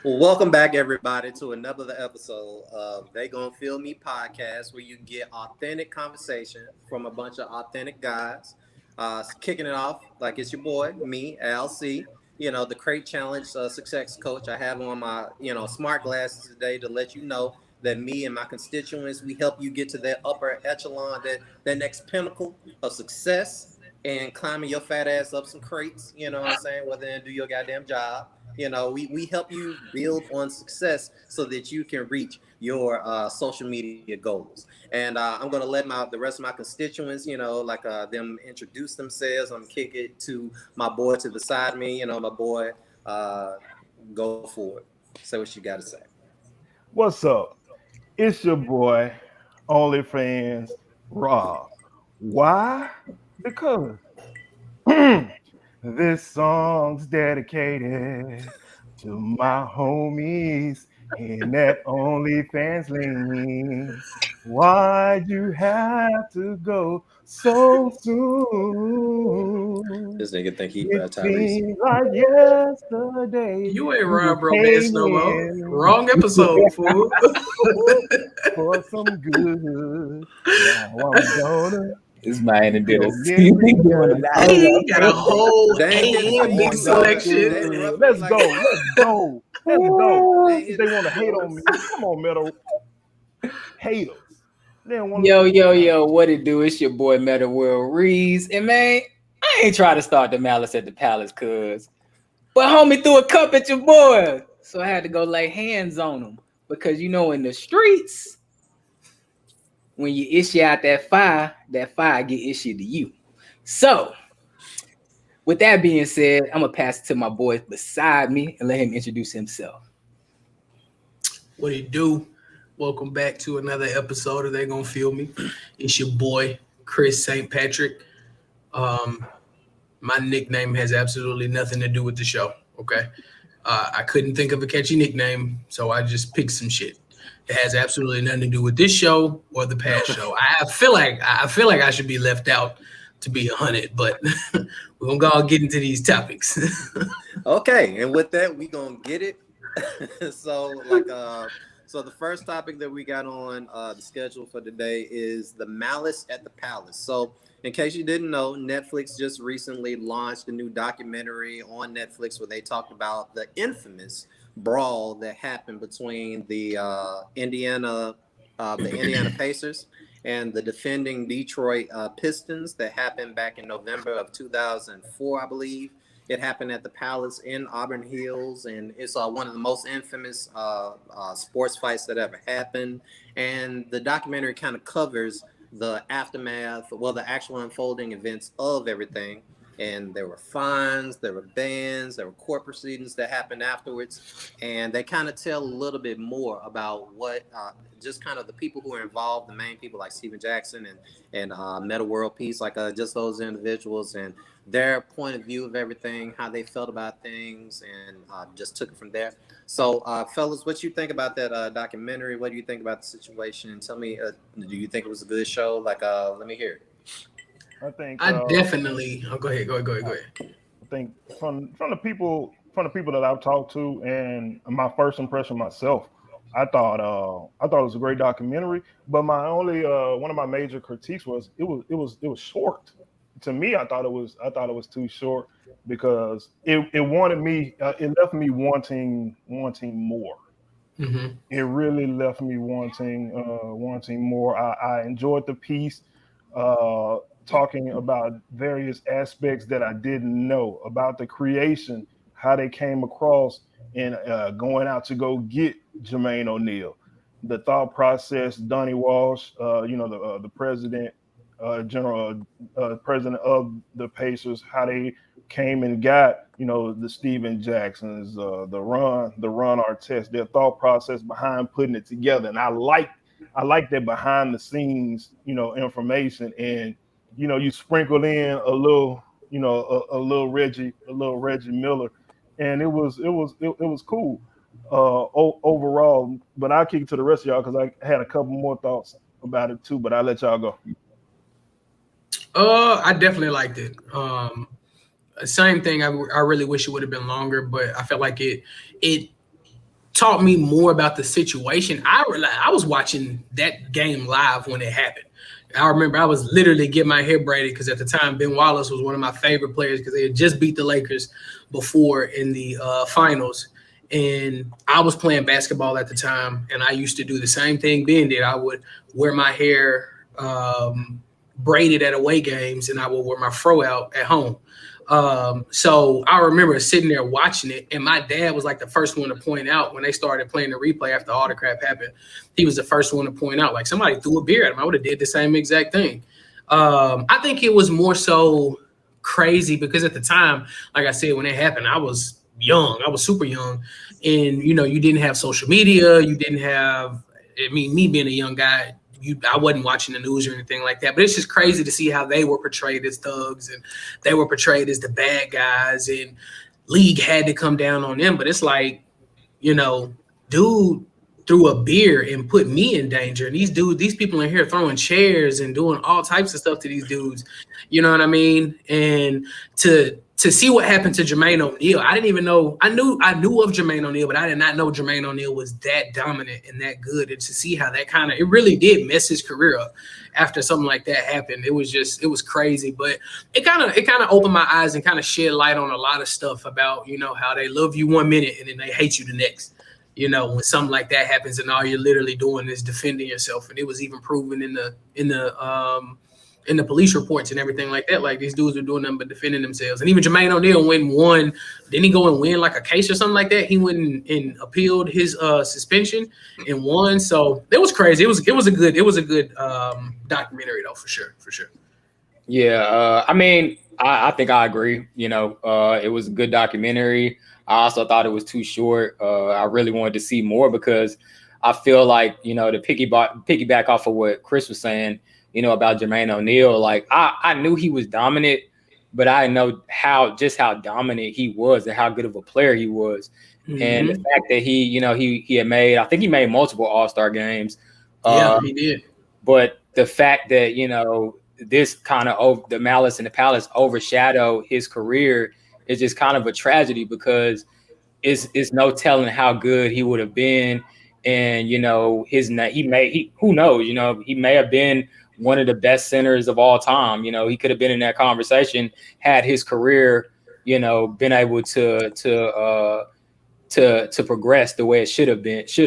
Well, welcome back, everybody, to another episode of They Gonna Feel Me podcast, where you get authentic conversation from a bunch of authentic guys. Kicking it off like it's your boy, me, LC. The Crate Challenge success coach. I have on my smart glasses today to let you know that me and my constituents, we help you get to that upper echelon, that next pinnacle of success, and climbing your fat ass up some crates. You know what I'm saying? Well, then do your goddamn job. We help you build on success so that you can reach your social media goals. And I'm going to let the rest of my constituents, them introduce themselves. I'm going to kick it to my boy to the side of me. My boy, go for it. Say what you got to say. What's up? It's your boy, OnlyFans Rob. Why? Because this song's dedicated to my homies in that OnlyFans link. Why'd you have to go so soon? This nigga think he It Tyrese. seems like yesterday You ain't you Rob Romance no more. Wrong episode, fool. for some good. Now I'm gonna This man did go a get he me doing good. He got a whole Dang, AM mix selection. Let's go. If they want to hate on me, come on, Metta. Haters. They don't want Yo, what it do? It's your boy Metta World Reeves. And man, I ain't try to start the Malice at the Palace, but homie threw a cup at your boy. So I had to go lay hands on him. Because in the streets, when you issue out that fire get issued to you. So with that being said, I'm gonna pass it to my boy beside me and let him introduce himself. What it do? Welcome back to another episode of They Gonna Feel Me. It's your boy, Chris St. Patrick. My nickname has absolutely nothing to do with the show, okay? I couldn't think of a catchy nickname, so I just picked some shit. It has absolutely nothing to do with this show or the past show. I feel like I should be left out, to be 100, but we're gonna get into these topics. Okay, and with that, we gonna get it. So the first topic that we got on the schedule for today is the Malice at the Palace. So in case you didn't know, Netflix just recently launched a new documentary on Netflix where they talked about the infamous brawl that happened between the Indiana Pacers and the defending Detroit Pistons that happened back in November of 2004, I believe. It happened at the Palace in Auburn Hills, and it's one of the most infamous sports fights that ever happened. And the documentary kind of covers the aftermath, the actual unfolding events of everything. And there were fines, there were bans, there were court proceedings that happened afterwards. And they kind of tell a little bit more about what just kind of the people who are involved, the main people like Steven Jackson and Metta World Peace, like just those individuals and their point of view of everything, how they felt about things, and just took it from there. So, fellas, what you think about that documentary? What do you think about the situation? Tell me, do you think it was a good show? Let me hear it. I definitely. Oh, go ahead. I think from the people that I've talked to and my first impression myself, I thought it was a great documentary. But my only one of my major critiques was it was short. To me, I thought it was too short because it left me wanting more. Mm-hmm. It really left me wanting more. I enjoyed the piece. Talking about various aspects that I didn't know about the creation, how they came across and going out to go get Jermaine O'Neal, the thought process, Donnie Walsh, the president, president of the Pacers, how they came and got, the Steven Jacksons, the Ron Artest, their thought process behind putting it together. And I like that behind the scenes, information. And you sprinkle in a little Reggie Miller, and it was cool overall. But I'll kick it to the rest of y'all because I had a couple more thoughts about it too. But I'll let y'all go. I definitely liked it. Same thing. I really wish it would have been longer, but I felt like it taught me more about the situation. I was watching that game live when it happened. I remember I was literally getting my hair braided because at the time Ben Wallace was one of my favorite players because they had just beat the Lakers before in the finals. And I was playing basketball at the time, and I used to do the same thing Ben did. I would wear my hair braided at away games, and I would wear my fro out at home. So I remember sitting there watching it, and my dad was like the first one to point out when they started playing the replay after all the crap happened. He was the first one to point out, like, somebody threw a beer at him. I would have did the same exact thing. I think it was more so crazy because at the time, like I said, when it happened, I was young. I was super young. And, you know, you didn't have social media. You didn't have, I mean, me being a young guy, I wasn't watching the news or anything like that. But it's just crazy to see how they were portrayed as thugs and they were portrayed as the bad guys. And league had to come down on them. But it's like, you know, dude threw a beer and put me in danger. And these people in here throwing chairs and doing all types of stuff to these dudes. You know what I mean? And to see what happened to Jermaine O'Neal, I didn't even know. I knew of Jermaine O'Neal, but I did not know Jermaine O'Neal was that dominant and that good. And to see how that it really did mess his career up after something like that happened. It was crazy. But it kind of opened my eyes and kind of shed light on a lot of stuff about, you know, how they love you 1 minute and then they hate you the next. You know, when something like that happens and all you're literally doing is defending yourself. And it was even proven in the police reports and everything like that. Like, these dudes were doing nothing but defending themselves. And even Jermaine O'Neal won. Didn't he go and win like a case or something like that? He went and appealed his suspension and won. So it was crazy. It was a good documentary though, for sure. Yeah, I mean, I think I agree. You know, it was a good documentary. I also thought it was too short. I really wanted to see more because I feel like, you know, to piggyback off of what Chris was saying, you know, about Jermaine O'Neal, like I knew he was dominant, but I know how dominant he was and how good of a player he was. Mm-hmm. And the fact that he had made, I think he made multiple All-Star games. Yeah, he did. But the fact that, you know, this kind of the Malice in the Palace overshadowed his career is just kind of a tragedy because it's no telling how good he would have been. And, you know, who knows, you know, he may have been one of the best centers of all time. You know, he could have been in that conversation had his career, you know, been able to progress the way it should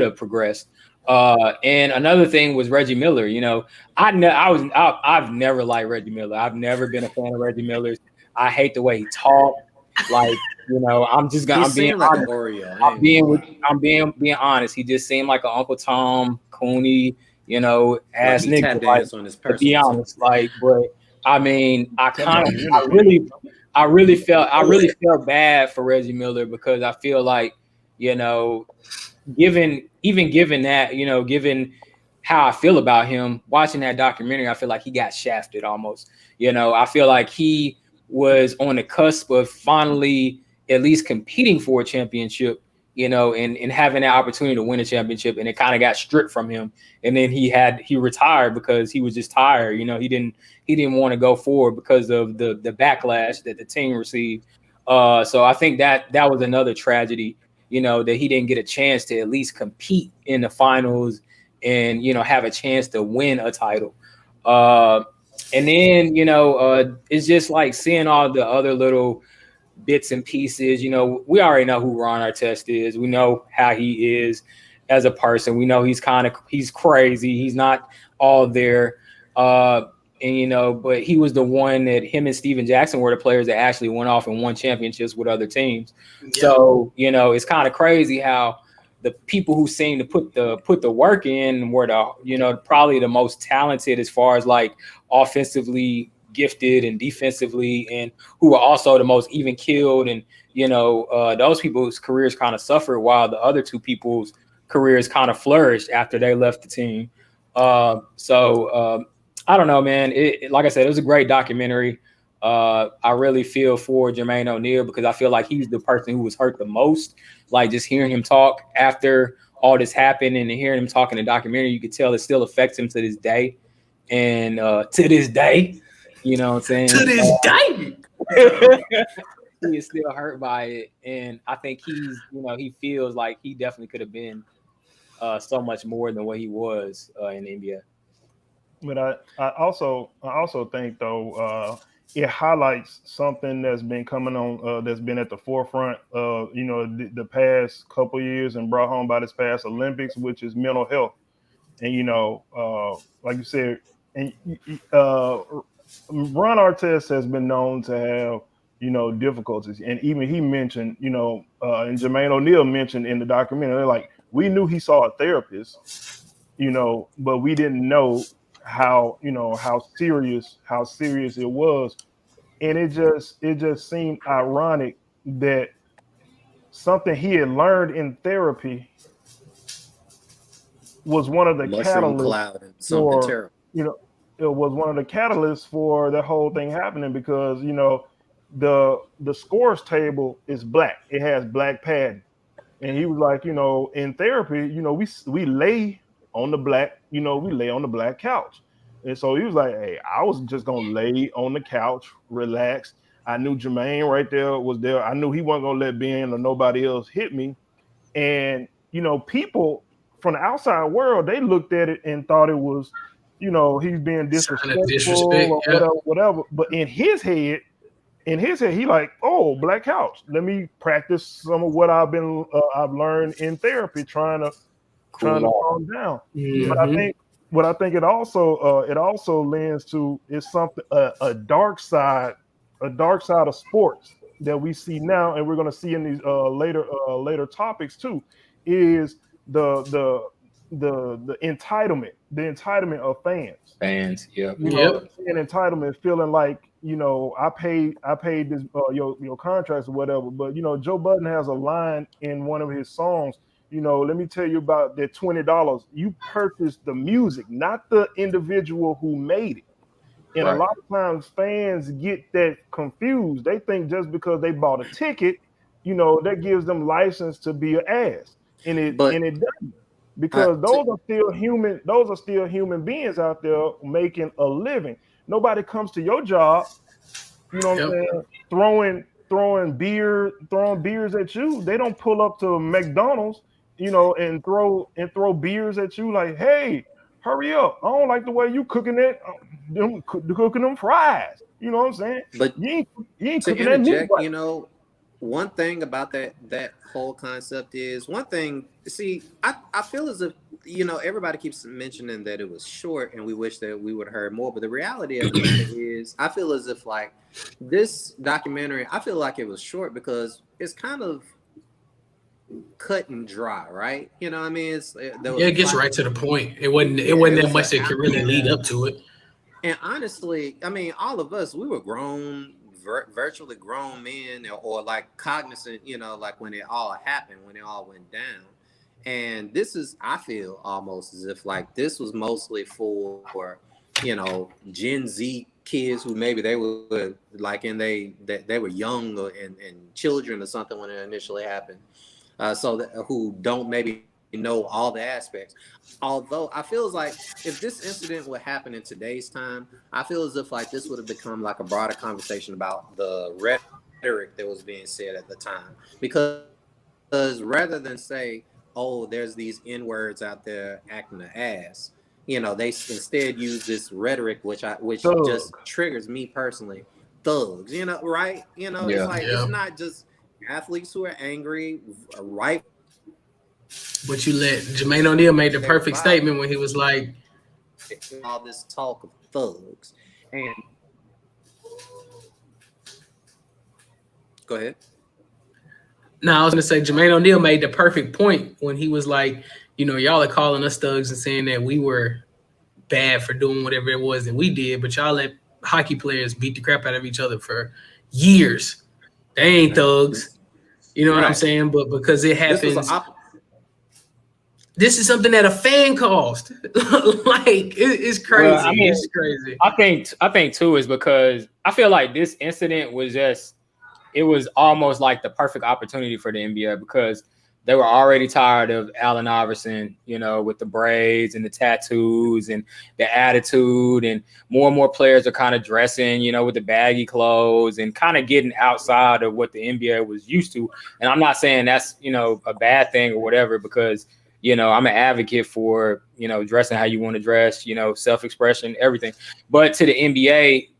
have progressed. And another thing was Reggie Miller. You know, I've never liked Reggie Miller. I've never been a fan of Reggie Miller's. I hate the way he talked. Like, you know, I'm being honest. He just seemed like an Uncle Tom Cooney, you know, ass nigga. Like, on his to be honest, like, but I mean, I really felt bad for Reggie Miller because I feel like, you know, given that, you know, given how I feel about him, watching that documentary, I feel like he got shafted almost. You know, I feel like he was on the cusp of finally at least competing for a championship, you know, and having that opportunity to win a championship, and it kind of got stripped from him. And then he retired because he was just tired. You know, he didn't want to go forward because of the backlash that the team received. So I think that was another tragedy, you know, that he didn't get a chance to at least compete in the finals and, you know, have a chance to win a title. And then, you know, it's just like seeing all the other little bits and pieces. You know, we already know who Ron Artest is. We know how he is as a person. We know he's crazy. He's not all there. And, you know, but he was the one that him and Steven Jackson were the players that actually went off and won championships with other teams. Yeah. So, you know, it's kind of crazy how the people who seem to put the work in were the, you know, probably the most talented as far as like offensively gifted and defensively, and who were also the most even killed. And, you know, those people's careers kind of suffered while the other two people's careers kind of flourished after they left the team. So I don't know, man. Like I said, it was a great documentary. I really feel for Jermaine O'Neal because I feel like he's the person who was hurt the most. Like, just hearing him talk after all this happened and hearing him talk in the documentary, you could tell it still affects him to this day. And to this day, you know what I'm saying? To this day. he is still hurt by it, and I think he's, he feels like he definitely could have been so much more than what he was in the NBA. But I also think though it highlights something that's been coming on that's been at the forefront of the past couple years and brought home by this past Olympics, which is mental health. And like you said, and Ron Artest has been known to have difficulties, and even he mentioned and Jermaine O'Neal mentioned in the documentary, like, we knew he saw a therapist, but we didn't know how serious it was. And it just seemed ironic that something he had learned in therapy was one of the Mushroom catalysts cloud and something for terrible. it was one of the catalysts for the whole thing happening, because the scores table is black, it has black padding. And he was like, in therapy, we lay on the black couch. And so he was like, hey, I was just gonna lay on the couch, relax. I knew Jermaine right there was there. I knew he wasn't gonna let Ben or nobody else hit me. And people from the outside world, they looked at it and thought it was, he's being disrespectful or whatever. But in his head, he like, oh, black couch. Let me practice some of what I've learned in therapy, trying to calm down. Mm-hmm. But I think it also lends to is something a dark side of sports that we see now, and we're going to see in these later topics too, is the entitlement of fans. Yeah. An entitlement, feeling like, I paid this your contracts or whatever. But Joe Budden has a line in one of his songs. Let me tell you about that $20. You purchased the music, not the individual who made it. And Right. A lot of times fans get that confused. They think just because they bought a ticket, that gives them license to be an ass. And it doesn't. Because those are still human beings out there making a living. Nobody comes to your job, what I'm saying, throwing beers at you. They don't pull up to McDonald's, and throw beers at you like, hey, hurry up. I don't like the way you cooking cooking them fries. You know what I'm saying? But you ain't to cooking that meat. interject, one thing about that whole concept is one thing. See, I feel as if everybody keeps mentioning that it was short, and we wish that we would have heard more. But the reality of the matter is, I feel as if like this documentary, I feel like it was short because it's kind of cut and dry, right? You know what I mean? It gets right to the point. It wasn't that much that could really lead up to it. And honestly, I mean, all of us, we were grown, virtually grown men, or like cognizant, like when it all happened, when it all went down. And this is, I feel almost as if like this was mostly for, Gen Z kids who maybe they were like, they were young and children or something when it initially happened. Who don't maybe know all the aspects. Although I feel like if this incident would happen in today's time, I feel as if like this would have become like a broader conversation about the rhetoric that was being said at the time. Because rather than say, oh, there's these N-words out there acting an ass, they instead use this rhetoric, which just triggers me personally. Thugs, right? It's like it's not just athletes who are angry, right? But you let Jermaine O'Neal made the perfect statement when he was like, all this talk of thugs. And go ahead. No, I was gonna say Jermaine O'Neal made the perfect point when he was like, y'all are calling us thugs and saying that we were bad for doing whatever it was that we did, but y'all let hockey players beat the crap out of each other for years. They ain't thugs. You know what I'm saying? But because it happens, this is something that a fan caused. Like it's crazy. Well, I mean, it's crazy. I think too is because I feel like this incident was it was almost like the perfect opportunity for the NBA, because they were already tired of Allen Iverson, you know, with the braids and the tattoos and the attitude, and more players are kind of dressing, you know, with the baggy clothes and kind of getting outside of what the NBA was used to. And I'm not saying that's, you know, a bad thing or whatever, because, you know, I'm an advocate for, you know, dressing how you want to dress, you know, self-expression, everything. But to the NBA,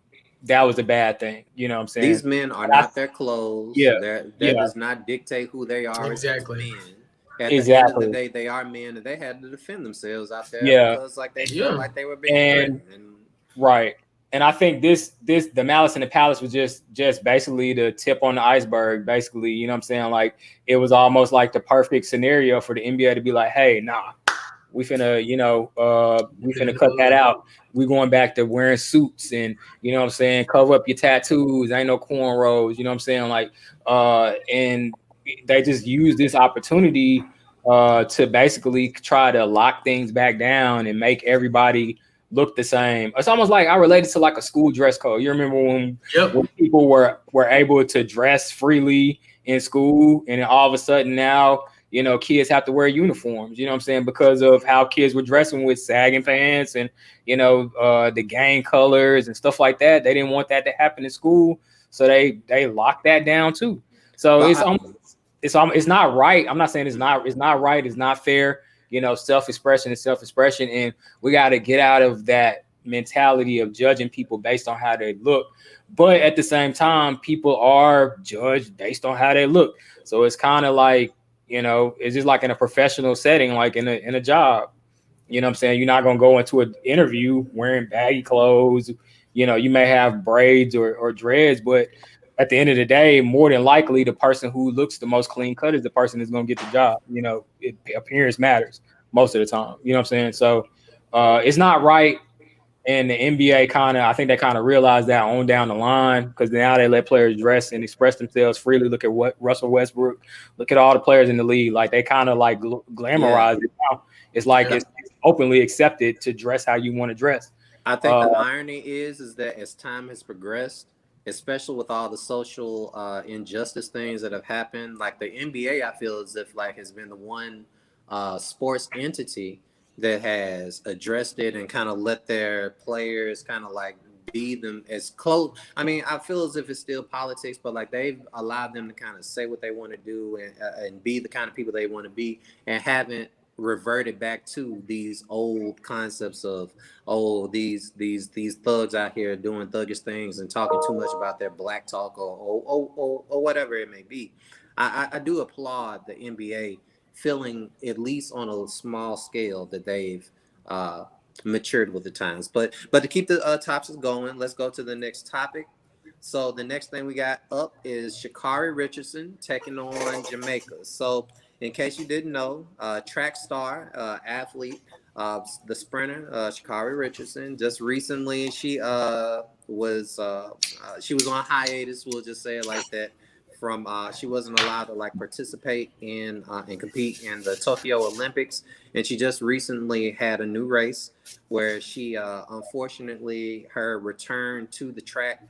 that was a bad thing. You know what I'm saying? These men are not their clothes. Yeah, That yeah, does not dictate who they are as Exactly. men. At the end of the exactly. day, they are men, and they had to defend themselves out there Yeah. because, like, they felt Yeah. like they were being And threatened. And right. And I think the Malice in the Palace was just basically the tip on the iceberg, basically, you know what I'm saying? Like, it was almost like the perfect scenario for the NBA to be like, hey, nah, we finna, you know, we finna cut that out. We going back to wearing suits and, you know what I'm saying, cover up your tattoos, ain't no cornrows, you know what I'm saying? Like, and they just use this opportunity to basically try to lock things back down and make everybody look the same. It's almost like I related to like a school dress code. You remember when people were able to dress freely in school, and then all of a sudden now, you know, kids have to wear uniforms, you know what I'm saying, because of how kids were dressing with sagging pants and, you know, the gang colors and stuff like that. They didn't want that to happen in school, so they locked that down too. So it's not right. I'm not saying it's not right, it's not fair. You know, self-expression is self-expression, and we got to get out of that mentality of judging people based on how they look. But at the same time, people are judged based on how they look. So it's kind of like, you know, it's just like in a professional setting, like in a job. You know what I'm saying? You're not going to go into an interview wearing baggy clothes. You know, you may have braids or dreads, but at the end of the day, more than likely, the person who looks the most clean cut is the person that's going to get the job. You know, appearance matters most of the time. You know what I'm saying? So it's not right. And the NBA I think they kind of realized that on down the line, because now they let players dress and express themselves freely. Look at what Russell Westbrook, look at all the players in the league. Like, they kind of like glamorize it now. It's like it's openly accepted to dress how you want to dress. I think the irony is that as time has progressed, especially with all the social injustice things that have happened, like the NBA, I feel as if like has been the one sports entity that has addressed it and kind of let their players kind of like be them as close. I mean, I feel as if it's still politics, but like they've allowed them to kind of say what they want to do and be the kind of people they want to be, and haven't reverted back to these old concepts of, oh, these thugs out here doing thuggish things and talking too much about their black talk or whatever it may be. I do applaud the NBA feeling, at least on a small scale, that they've matured with the times. But to keep the topics going, let's go to the next topic. So the next thing we got up is Sha'Carri Richardson taking on Jamaica. So in case you didn't know, track star, athlete, the sprinter, Sha'Carri Richardson, just recently she was on hiatus. We'll just say it like that. From she wasn't allowed to like participate in and compete in the Tokyo Olympics, and she just recently had a new race where she unfortunately her return to the track.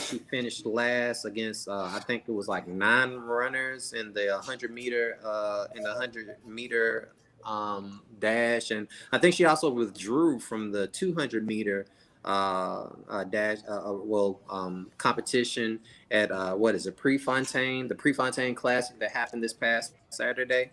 She finished last against I think it was like 9 runners in the 100 meter dash, and I think she also withdrew from the 200 meter dash competition at what is it, the Prefontaine Classic that happened this past Saturday.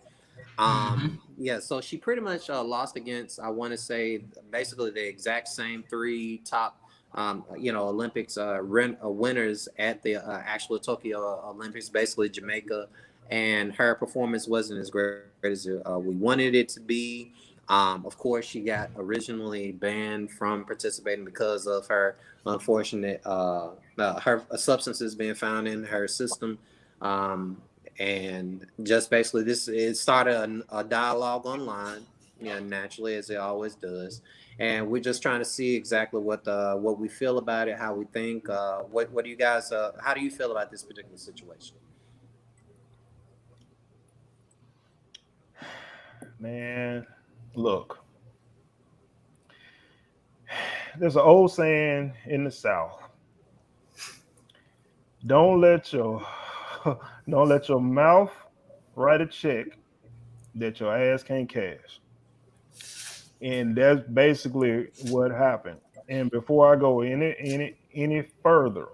Yeah, so she pretty much lost against, I want to say, basically the exact same 3 top Olympics winners at the actual Tokyo Olympics, basically Jamaica, and her performance wasn't as great as we wanted it to be. Of course, she got originally banned from participating because of her unfortunate her substances being found in her system. And just basically it started a dialogue online, naturally, as it always does. And we're just trying to see exactly what we feel about it, how we think. What do you guys? How do you feel about this particular situation? Man, look, there's an old saying in the South: don't let your don't let your mouth write a check that your ass can't cash. And that's basically what happened. And before I go any further,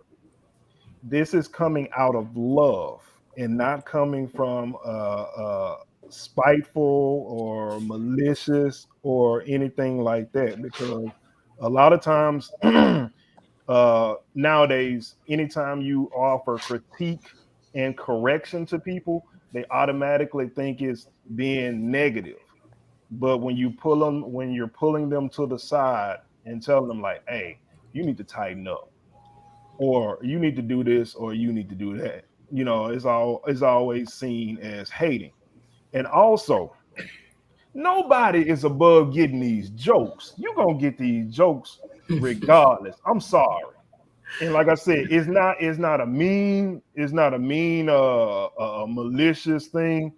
this is coming out of love and not coming from spiteful or malicious or anything like that. Because a lot of times nowadays, anytime you offer critique and correction to people, they automatically think it's being negative. But when you're pulling them to the side and telling them like, "Hey, you need to tighten up," or "You need to do this," or "You need to do that," it's always seen as hating. And also, nobody is above getting these jokes. You're gonna get these jokes regardless. I'm sorry. And like I said, it's not a malicious thing,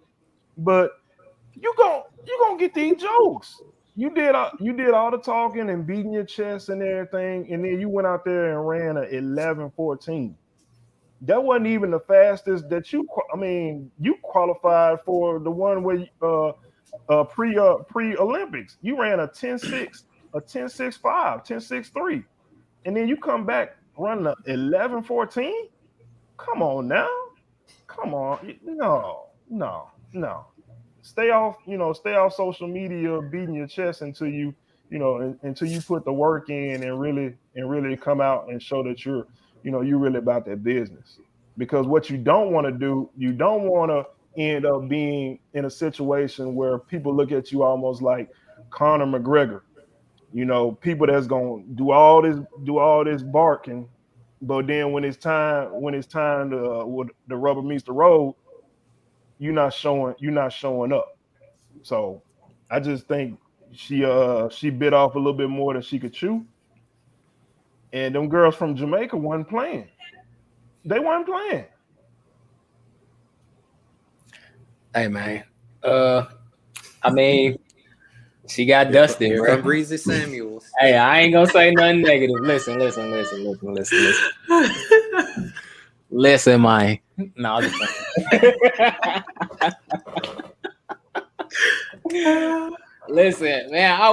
but you gonna get these jokes. You did all the talking and beating your chest and everything, and then you went out there and ran a 11:14. That wasn't even the fastest that you qualified for the one where pre Olympics. You ran a 10:6, a 10:6.5, 10:6.3, and then you come back running a 11:14. Come on now, come on, no. Stay off social media beating your chest until you put the work in and really come out and show that you're really about that business. Because what you don't want to do, you don't want to end up being in a situation where people look at you almost like Conor McGregor. People that's gonna do all this barking, but then when it's time to when the rubber meets the road, you're not showing up. So I just think she bit off a little bit more than she could chew. And them girls from Jamaica weren't playing. They weren't playing. Hey man, I mean, she got dusted, Here bro. come Breezy Samuels. Hey, I ain't gonna say nothing negative. Listen. Listen, man. No, I'm just playing. Listen, man, I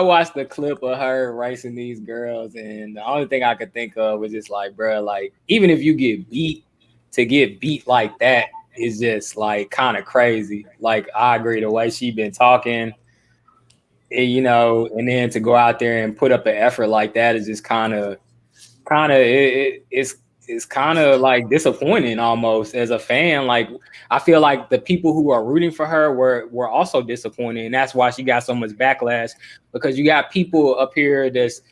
watched the clip of her racing these girls, and the only thing I could think of was just like, bro, like even if you get beat, to get beat like that is just like kind of crazy. Like I agree, the way she been talking, and then to go out there and put up an effort like that is just it's kind of like disappointing almost as a fan. Like I feel like the people who are rooting for her were also disappointed, and that's why she got so much backlash, because you got people up here that's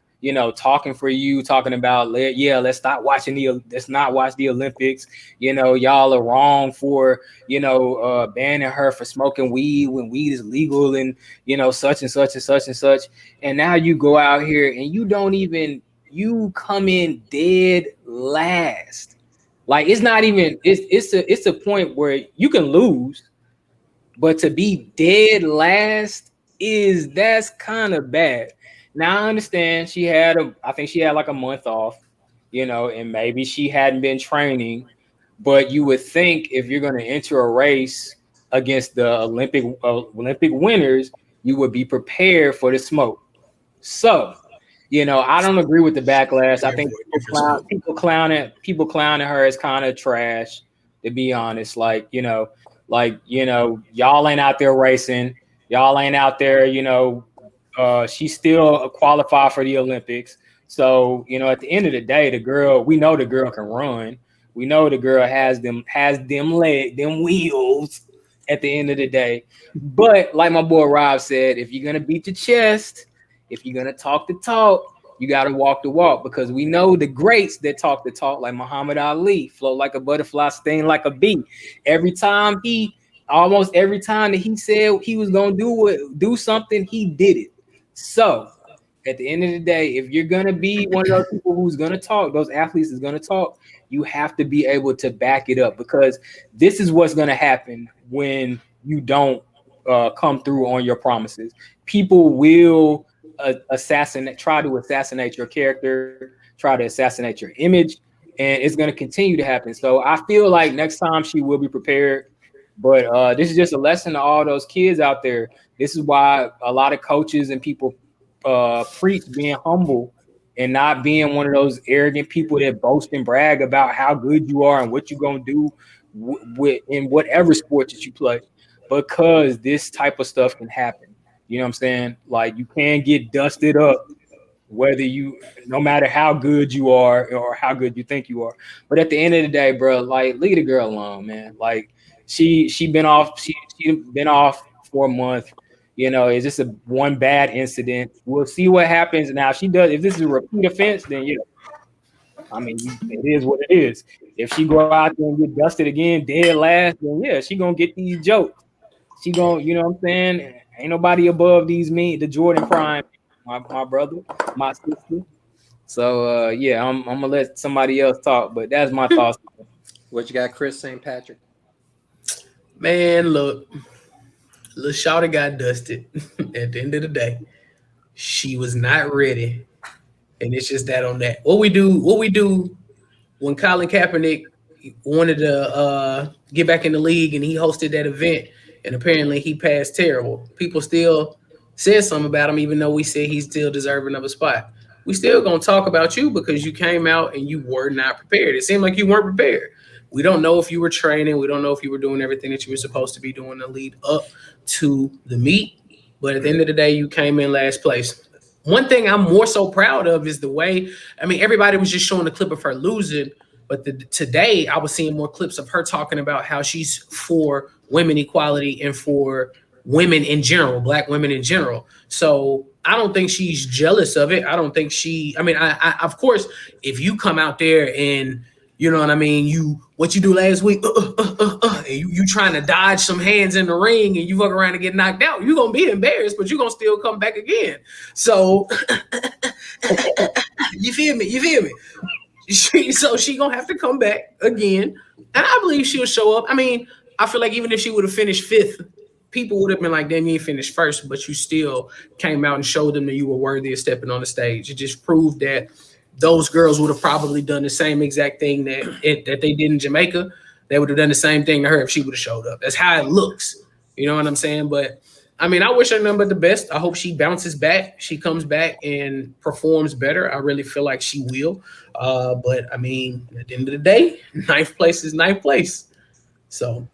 talking for you, talking about let's not watch the Olympics. Y'all are wrong for banning her for smoking weed when weed is legal, and such and such and such and such. And now you go out here and you come in dead last. Like it's not even it's a point where you can lose, but to be dead last that's kind of bad. Now I understand I think she had like a month off, and maybe she hadn't been training, but you would think if you're going to enter a race against the Olympic winners, you would be prepared for the smoke. So I don't agree with the backlash. I think people clowning her is kind of trash, to be honest. Y'all ain't out there racing. Y'all ain't out there, she's still qualified for the Olympics. So, at the end of the day, we know the girl can run. We know the girl has them wheels at the end of the day. But like my boy Rob said, if you're going to beat your chest, if you're going to talk the talk, you got to walk the walk, because we know the greats that talk the talk, like Muhammad Ali, float like a butterfly, sting like a bee. Almost every time that he said he was going to do something, he did it. So at the end of the day, if you're going to be one of those people who's going to talk, those athletes is going to talk, you have to be able to back it up, because this is what's going to happen when you don't come through on your promises. People will try to assassinate your character, try to assassinate your image, and it's going to continue to happen. So I feel like next time she will be prepared, But this is just a lesson to all those kids out there. This is why a lot of coaches and people preach being humble and not being one of those arrogant people that boast and brag about how good you are and what you're gonna do with in whatever sport that you play, because this type of stuff can happen. You know what I'm saying? Like you can get dusted up, whether you, no matter how good you are or how good you think you are. But at the end of the day, bro, like leave the girl alone, man. Like she been off, she been off for a month. You know, it's just a one bad incident. We'll see what happens. Now, if she does, if this is a repeat offense, then I mean, it is what it is. If she go out there and get dusted again, dead last, then yeah, she gonna get these jokes. She gonna, you know what I'm saying? Ain't nobody above the Jordan Prime, my brother, my sister. So yeah, I'm gonna let somebody else talk, but that's my thoughts. What you got, Chris St. Patrick? Man, look, little shawty got dusted. At the end of the day, she was not ready, and it's just that on that. What we do when Colin Kaepernick wanted to get back in the league and he hosted that event, and apparently he passed terrible. People still said something about him, even though we said he's still deserving of a spot. We still gonna talk about you because you came out and you were not prepared. It seemed like you weren't prepared. We don't know if you were training. We don't know if you were doing everything that you were supposed to be doing to lead up to the meet. But at the end of the day, you came in last place. One thing I'm more so proud of is the way, I mean, everybody was just showing the clip of her losing, but today I was seeing more clips of her talking about how she's for women equality and for women in general, Black women in general. So I don't think she's jealous of it. I don't think I of course, if you come out there and you know what I mean, what you do last week, and you trying to dodge some hands in the ring and you fuck around and get knocked out, you're gonna be embarrassed, but you're gonna still come back again. So you feel me? So she gonna have to come back again, and I believe she'll show up. I mean, I feel like even if she would have finished fifth, people would have been like, damn, you ain't finished first, but you still came out and showed them that you were worthy of stepping on the stage. It just proved that those girls would have probably done the same exact thing that they did in Jamaica. They would have done the same thing to her if she would have showed up. That's how it looks. You know what I'm saying? But I mean, I wish her nothing but the best. I hope she bounces back. She comes back and performs better. I really feel like she will. But I mean, at the end of the day, ninth place is ninth place. So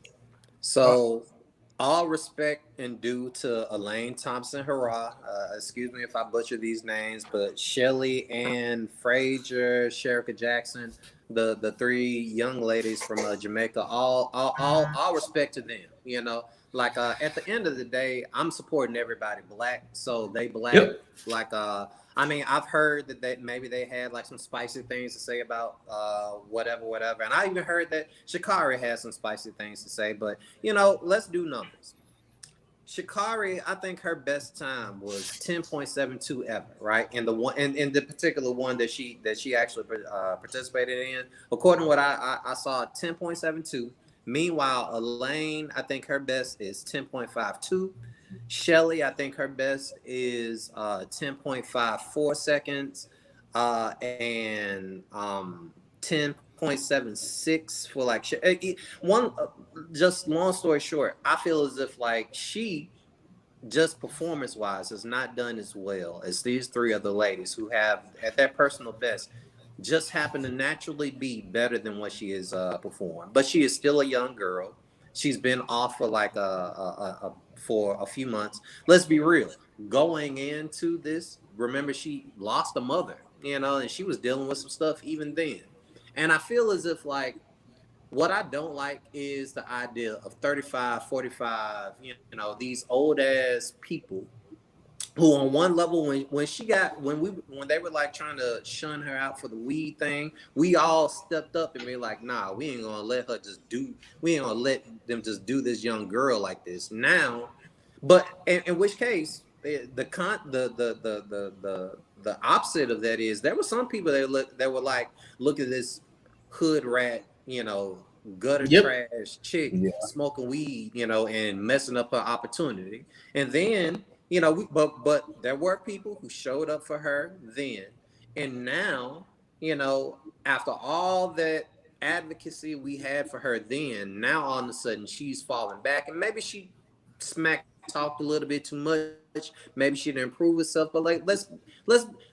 all respect and due to Elaine Thompson-Herah. Excuse me if I butcher these names, but Shelly Ann Frazier, Sha'Carri Jackson, the three young ladies from Jamaica. All respect to them. You know, like at the end of the day, I'm supporting everybody Black, so they Black. Yep. Like I mean, I've heard that maybe they had like some spicy things to say about whatever. And I even heard that Sha'Carri has some spicy things to say, but you know, let's do numbers. Sha'Carri, I think her best time was 10.72 ever, right? And in the particular one that she actually participated in, according to what I saw, 10.72. Meanwhile, Elaine, I think her best is 10.52. Shelly, I think her best is 10.54 seconds, and 10.76 for like one. Just long story short, I feel as if like she just performance wise has not done as well as these three other ladies who have at their personal best just happen to naturally be better than what she is performed. But she is still a young girl. She's been off for like for a few months. Let's be real. Going into this, remember she lost a mother, you know, and she was dealing with some stuff even then. And I feel as if like what I don't like is the idea of 35, 45, you know, these old ass people who on one level when they were like trying to shun her out for the weed thing, we all stepped up and be like, nah, we ain't gonna let them just do this young girl like this now. But in which case the opposite of that is there were some people that were like, look at this hood rat, you know, gutter trash chick smoking weed, you know, and messing up her opportunity. And then you know, but there were people who showed up for her then, and now, you know, after all that advocacy we had for her then, now all of a sudden she's falling back, and maybe she smack talked a little bit too much. Maybe she didn't improve herself, but like let's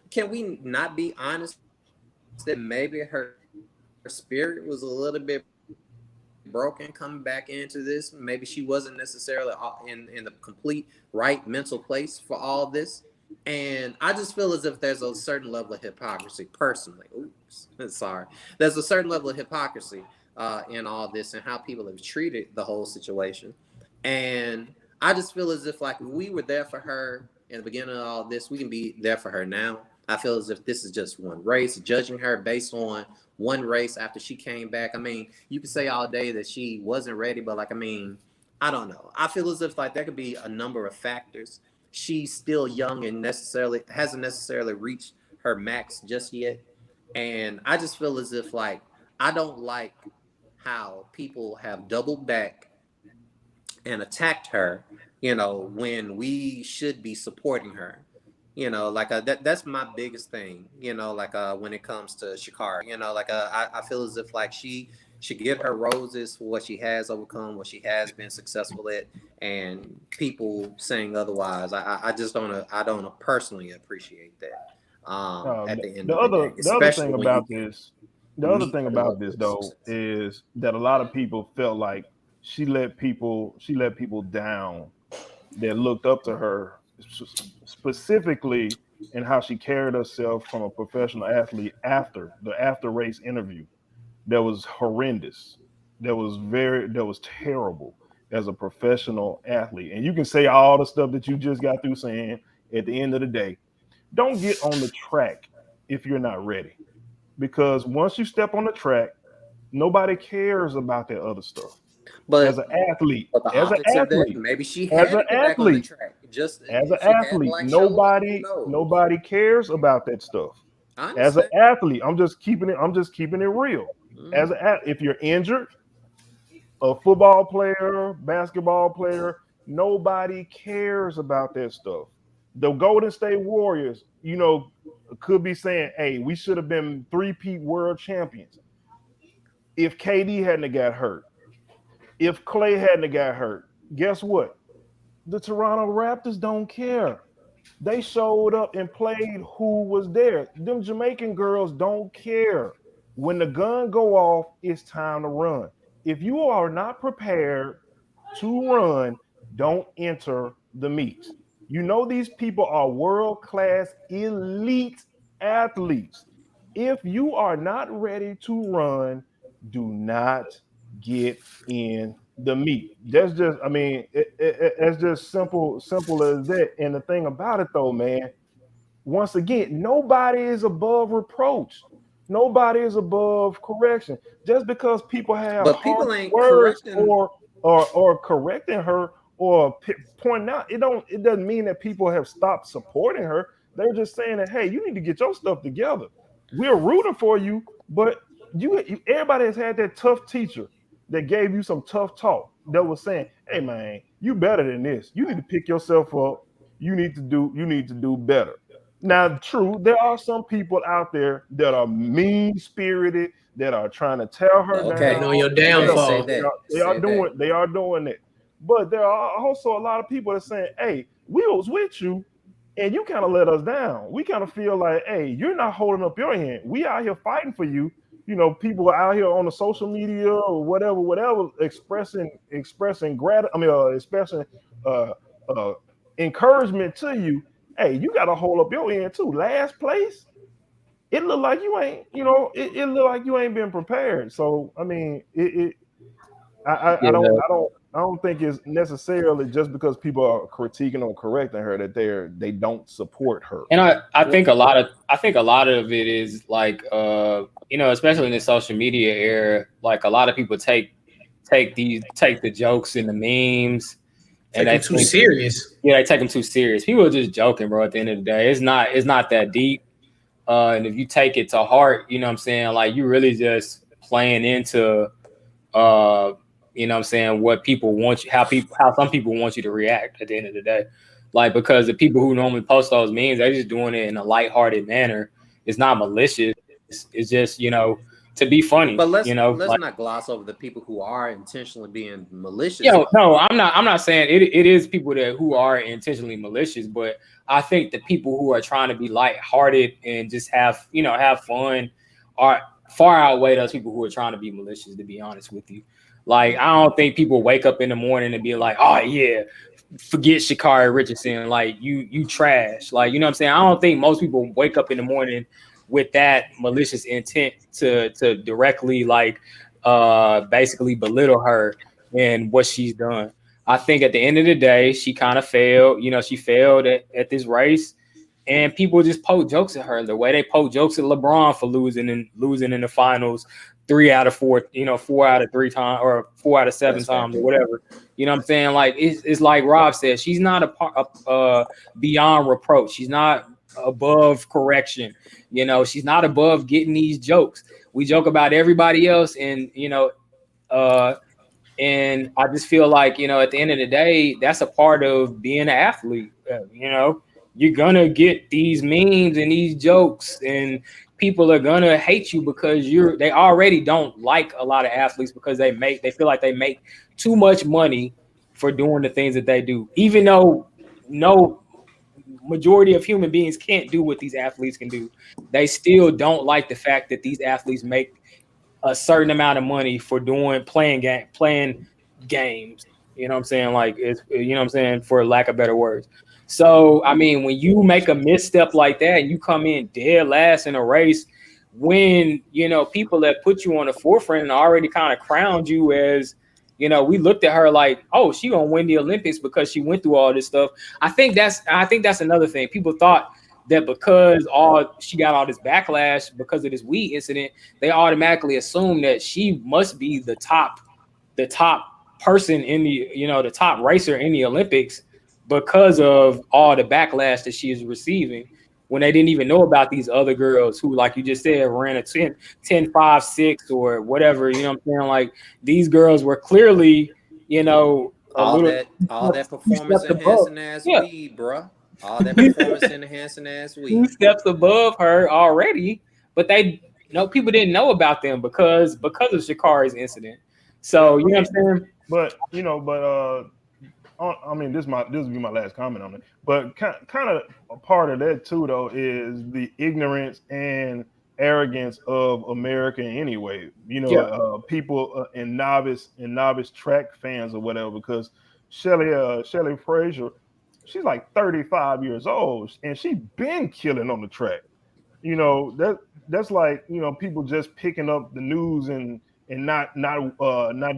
can we not be honest that maybe her spirit was a little bit broken coming back into this? Maybe she wasn't necessarily in the complete right mental place for all this. And I just feel as if there's a certain level of hypocrisy personally. Oops, sorry. There's a certain level of hypocrisy in all this and how people have treated the whole situation. And I just feel as if like we were there for her in the beginning of all this, we can be there for her now. I feel as if this is just one race, judging her based on one race after she came back. I mean, you can say all day that she wasn't ready, but like, I mean, I don't know. I feel as if like there could be a number of factors. She's still young and hasn't necessarily reached her max just yet. And I just feel as if like, I don't like how people have doubled back and attacked her, when we should be supporting her. Like that's my biggest thing, like when it comes to Sha'Carri, I feel as if like she should get her roses for what she has overcome, what she has been successful at, and people saying otherwise, I just don't personally appreciate that. At the end of the day, the other thing about this, though, is that a lot of people felt like she let people down that looked up to her, specifically in how she carried herself from a professional athlete after race interview. That was horrendous. That was terrible as a professional athlete. And you can say all the stuff that you just got through saying. At the end of the day, don't get on the track if you're not ready, because once you step on the track, nobody cares about that other stuff. But as an athlete, maybe she had to get back on the track. Just as an athlete, nobody cares about that stuff. As an athlete, I'm just keeping it real. If you're injured, a football player, basketball player, nobody cares about that stuff. The Golden State Warriors, could be saying, "Hey, we should have been three-peat world champions if KD hadn't got hurt." If Clay hadn't got hurt, guess what? The Toronto Raptors don't care. They showed up and played who was there. Them Jamaican girls don't care. When the gun go off, it's time to run. If you are not prepared to run, don't enter the meet. These people are world-class elite athletes. If you are not ready to run, do not get in the meet. That's just, it's just simple as that. And the thing about it though, man, once again, nobody is above reproach. Nobody is above correction. Just because people have words or correcting her or pointing out, it doesn't mean that people have stopped supporting her. They're just saying that, hey, you need to get your stuff together. We're rooting for you, but everybody has had that tough teacher that gave you some tough talk that was saying, hey man, you better than this. You need to pick yourself up. You need to do better. Now, true, there are some people out there that are mean-spirited, that are trying to tear her down. Okay, know your downfall. They are doing it. But there are also a lot of people that are saying, hey, we was with you and you kind of let us down. We kind of feel like, hey, you're not holding up your hand. We out here fighting for you. People are out here on the social media or whatever, expressing encouragement to you. Hey, you got to hold up your end too. Last place, it look like you ain't, it look like you ain't been prepared. So I mean, I don't think it's necessarily just because people are critiquing or correcting her that they don't support her. And I think a lot of it is like especially in the social media era, like a lot of people take the jokes and the memes and they too serious. Yeah, they take them too serious. People are just joking, bro. At the end of the day, it's not that deep. And if you take it to heart, you know what I'm saying, like you really just playing into what people want you, how some people want you to react at the end of the day. Like, because the people who normally post those memes, they're just doing it in a lighthearted manner. It's not malicious. It's just, to be funny. But let's like, not gloss over the people who are intentionally being malicious. No, I'm not saying it is people who are intentionally malicious, but I think the people who are trying to be lighthearted and just have fun are far outweigh those people who are trying to be malicious, to be honest with you. Like, I don't think people wake up in the morning and be like, oh yeah, forget Sha'Carri Richardson, like you trash. Like, you know what I'm saying? I don't think most people wake up in the morning with that malicious intent to directly basically belittle her and what she's done. I think at the end of the day, she kind of failed. She failed at this race, and people just poke jokes at her the way they poke jokes at LeBron for losing in the finals 3 out of 4, 4 out of 3 times or 4 out of 7 times or whatever. You know what I'm saying? Like, it's like Rob said, she's not beyond reproach. She's not above correction. She's not above getting these jokes. We joke about everybody else, and and I just feel like, at the end of the day, that's a part of being an athlete. You're gonna get these memes and these jokes, and people are gonna hate you because they already don't like a lot of athletes because they feel like they make too much money for doing the things that they do, even though no majority of human beings can't do what these athletes can do. They still don't like the fact that these athletes make a certain amount of money for playing games. You know what I'm saying? Like, it's, what I'm saying, for lack of better words. So, I mean, when you make a misstep like that and you come in dead last in a race, when, people that put you on the forefront and already kind of crowned you as, we looked at her like, oh, she gonna win the Olympics because she went through all this stuff. I think that's another thing. People thought that because she got all this backlash because of this weed incident, they automatically assume that she must be the top person in the top racer in the Olympics because of all the backlash that she is receiving, when they didn't even know about these other girls who, like you just said, ran a 10.5.6 or whatever. You know what I'm saying? Like, these girls were clearly, all that performance enhancing ass weed, bro. All that performance enhancing ass weed. 2 steps above her already, but people didn't know about them because of Sha'Carri's incident. So, you know what I'm saying? But I mean, this will be my last comment on it. But kind of a part of that too, though, is the ignorance and arrogance of America anyway. People and novice track fans or whatever. Because Shelley Frazier, she's like 35 years old, and she been killing on the track. That's like, people just picking up the news and not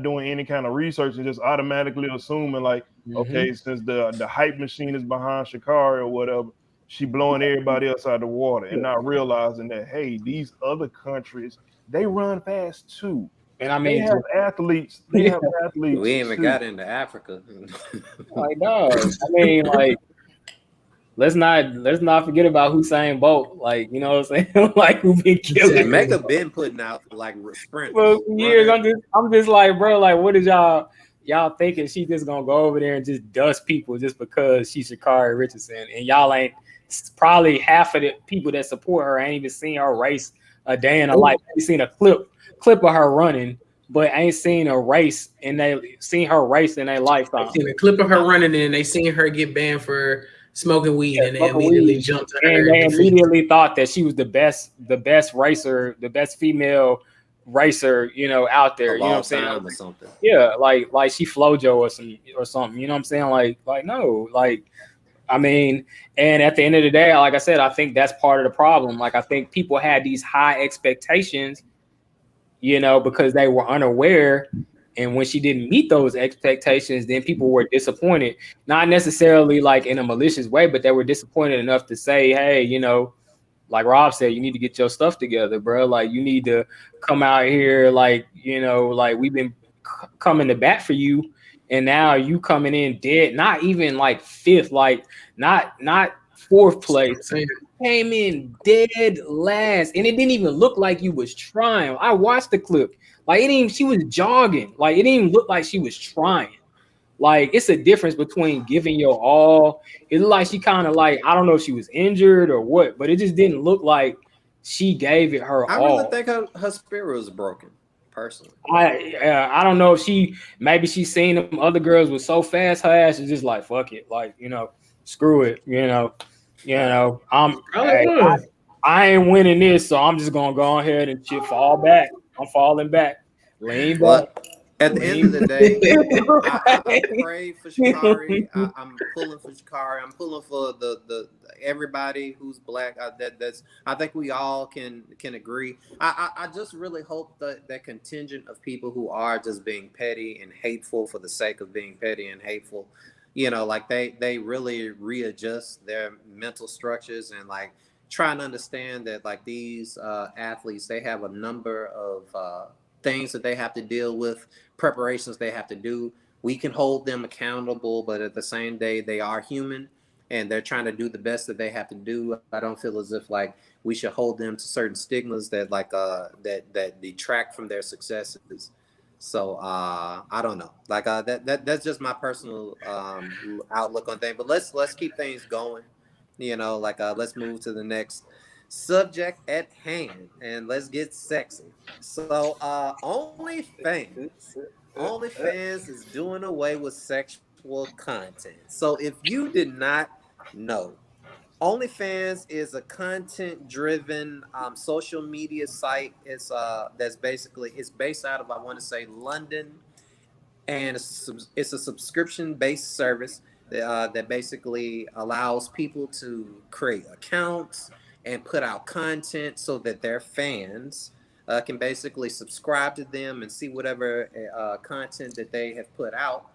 doing any kind of research and just automatically assuming like, okay, since the hype machine is behind Sha'Carri or whatever, she blowing everybody else out of the water, and not realizing that, hey, these other countries, they run fast too. And I mean, they have athletes. We even got into Africa. Like, no, I mean, like, let's not forget about Usain Bolt. Like, you know what I'm saying? Like, who been killing? Metta been putting out like sprint for years. I'm just like, bro, like, what is y'all thinking? She just gonna go over there and just dust people just because she's Sha'Carri Richardson, and y'all ain't, probably half of the people that support her ain't even seen her race a day in her life. They seen a clip of her running, but ain't seen her race in their lifetime. Seen a clip of her running, and they seen her get banned for smoking weed, and they immediately jumped to her. And they immediately thought that she was the best racer, the best female racer, out there. You know what I'm saying? Or something. Yeah, like she Flojo or something. You know what I'm saying? Like no, like, I mean, and at the end of the day, like I said, I think that's part of the problem. Like, I think people had these high expectations, because they were unaware. And when she didn't meet those expectations, then people were disappointed, not necessarily like in a malicious way, but they were disappointed enough to say, hey, like Rob said, you need to get your stuff together, bro. Like, you need to come out here, like, like, we've been coming to bat for you, and now you coming in dead, not even like 5th, like not 4th place. Came in dead last, and it didn't even look like you was trying. I watched the clip. Like, she was jogging. Like, it didn't even look like she was trying. Like, it's a difference between giving your all. It looked like she kind of, like, I don't know if she was injured or what, but it just didn't look like she gave it her I really all. think her spirit was broken, personally. I don't know if maybe she seen them other girls was so fast, her ass is just like fuck it, like screw it, Probably was. I ain't winning this, so I'm just gonna go ahead and shit fall back. I'm falling back, lean back, Well, at the end of the day, I pray for Sha'Carri. I'm pulling for Sha'Carri. I'm pulling for the everybody who's black. I think we all can agree. I just really hope that contingent of people who are just being petty and hateful for the sake of being petty and hateful, like they really readjust their mental structures and like trying to understand that like these athletes, they have a number of things that they have to deal with, preparations they have to do. We can hold them accountable, but at the same day, they are human and they're trying to do the best that they have to do. I don't feel as if like we should hold them to certain stigmas that like that detract from their successes. So I don't know. Like that's just my personal outlook on things. But let's keep things going. Like let's move to the next subject at hand and let's get sexy. So OnlyFans is doing away with sexual content. So if you did not know, OnlyFans is a content-driven social media site. It's it's based out of, I want to say, London, and it's a subscription-based service that basically allows people to create accounts and put out content so that their fans can basically subscribe to them and see whatever content that they have put out.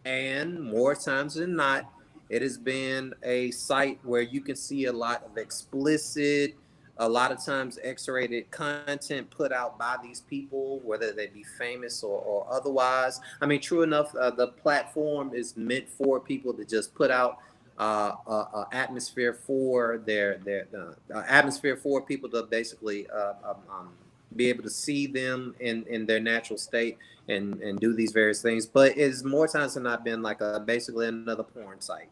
And more times than not, it has been a site where you can see a lot of explicit, a lot of times X-rated content put out by these people, whether they be famous or otherwise. I mean, true enough, the platform is meant for people to just put out atmosphere for their atmosphere for people to basically be able to see them in their natural state and do these various things. But it's more times than not been like basically another porn site.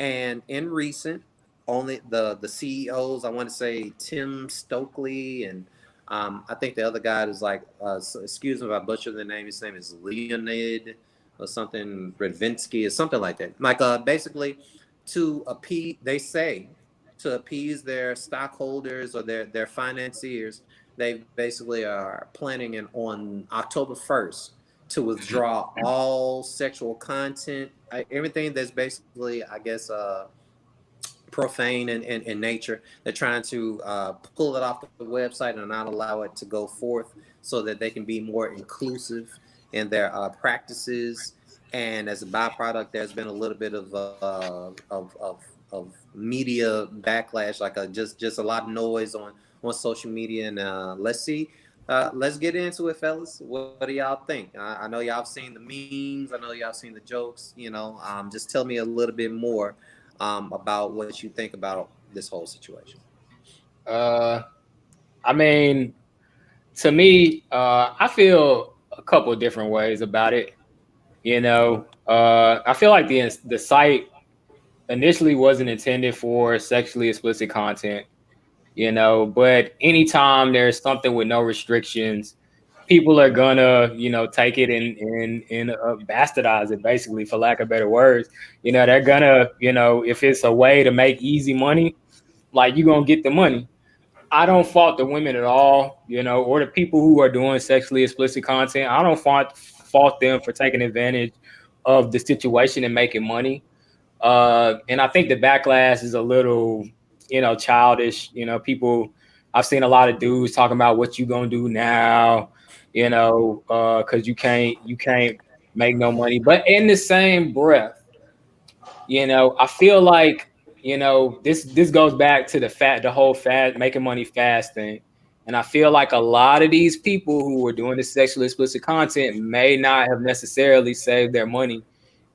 And in recent, only the CEOs, I want to say Tim Stokely and I think the other guy is like, so excuse me if I butcher the name. His name is Leonid or something, Radvinsky or something like that. Like basically to appease, they say, to appease their stockholders or their financiers, they basically are planning on October 1st to withdraw all sexual content, everything that's basically, I guess, profane in nature. They're trying to pull it off the website and not allow it to go forth so that they can be more inclusive in their practices. And as a byproduct, there's been a little bit of media backlash, like just a lot of noise on social media. And let's get into it, fellas. What do y'all think? I know y'all have seen the memes. I know y'all have seen the jokes. Just tell me a little bit more about what you think about this whole situation. I mean, to me, I feel a couple of different ways about it. I feel like the site initially wasn't intended for sexually explicit content, but anytime there's something with no restrictions, people are gonna, take it and bastardize it, basically, for lack of better words. They're gonna, if it's a way to make easy money, like, you're gonna get the money. I don't fault the women at all, or the people who are doing sexually explicit content. I don't fault them for taking advantage of the situation and making money. And I think the backlash is a little, childish. People, I've seen a lot of dudes talking about what you gonna do now, because you can't make no money. But in the same breath, I feel like, this goes back to the whole making money fast thing. And I feel like a lot of these people who were doing this sexually explicit content may not have necessarily saved their money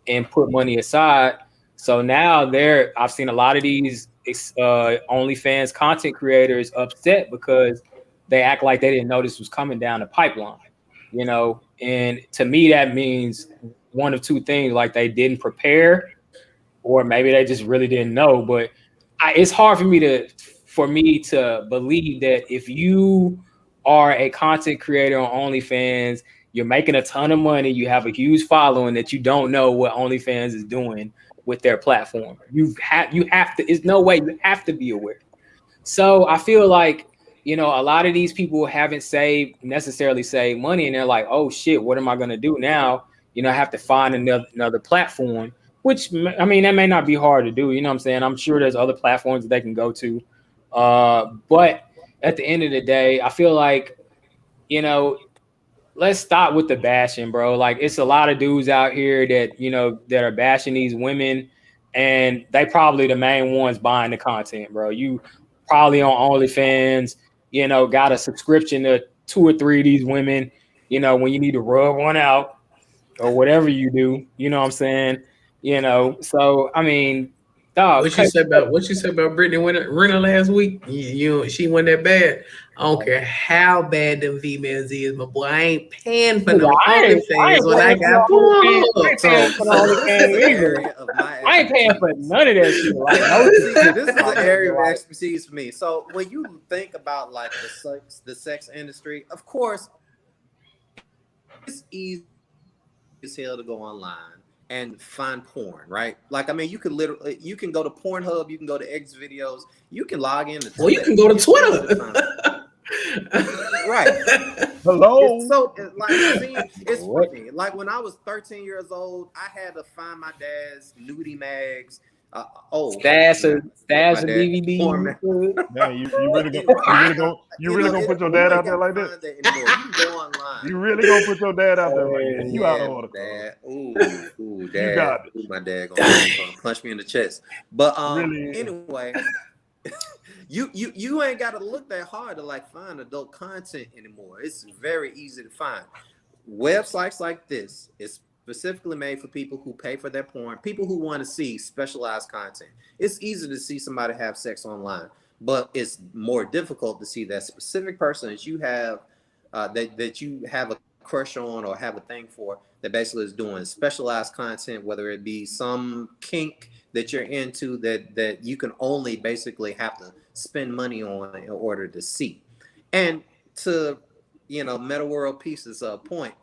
and put money aside. So now I've seen a lot of these OnlyFans content creators upset because they act like they didn't know this was coming down the pipeline, and to me, that means one of two things: like they didn't prepare, or maybe they just really didn't know. But it's hard for me to for me to believe that if you are a content creator on OnlyFans, you're making a ton of money, you have a huge following, that you don't know what OnlyFans is doing with their platform. You have to. It's no way, you have to be aware. So I feel like, a lot of these people haven't necessarily saved money, and they're like, oh shit, what am I gonna do now? I have to find another platform, which, I mean, that may not be hard to do. You know what I'm saying? I'm sure there's other platforms that they can go to. But at the end of the day, I feel like, let's stop with the bashing, bro. Like, it's a lot of dudes out here that, that are bashing these women, and they probably the main ones buying the content, bro. You probably on OnlyFans, got a subscription to 2 or 3 of these women, when you need to rub one out or whatever you do, you know what I'm saying? So I mean, dog. What you said about Brittany Renner last week? She wasn't that bad. I don't care how bad them females is, my boy. I ain't paying for no OnlyFans when I got I ain't paying for none of that shit. Like, this is an area of expertise for me. So when you think about like the sex industry, of course, it's easy as hell to go online and find porn, right? Like, I mean, you can go to Pornhub, you can go to X videos, you can log in. You can go to Twitter. Right. Hello. It's funny. Like, when I was 13 years old, I had to find my dad's nudie mags. Stash of DVD. Man, you really gonna put your dad out there like that? You can go online. You really gonna put your dad out there like that? You out of order, Dad. Ooh, Dad. You got it. My dad gonna punch me in the chest. But Really? Anyway, you ain't got to look that hard to like find adult content anymore. It's very easy to find. Websites like this is specifically made for people who pay for their porn, people who want to see specialized content. It's easy to see somebody have sex online, but it's more difficult to see that specific person that you have that you have a crush on or have a thing for, that basically is doing specialized content, whether it be some kink that you're into that you can only basically have to spend money on in order to see. And to Metta World Peace's point,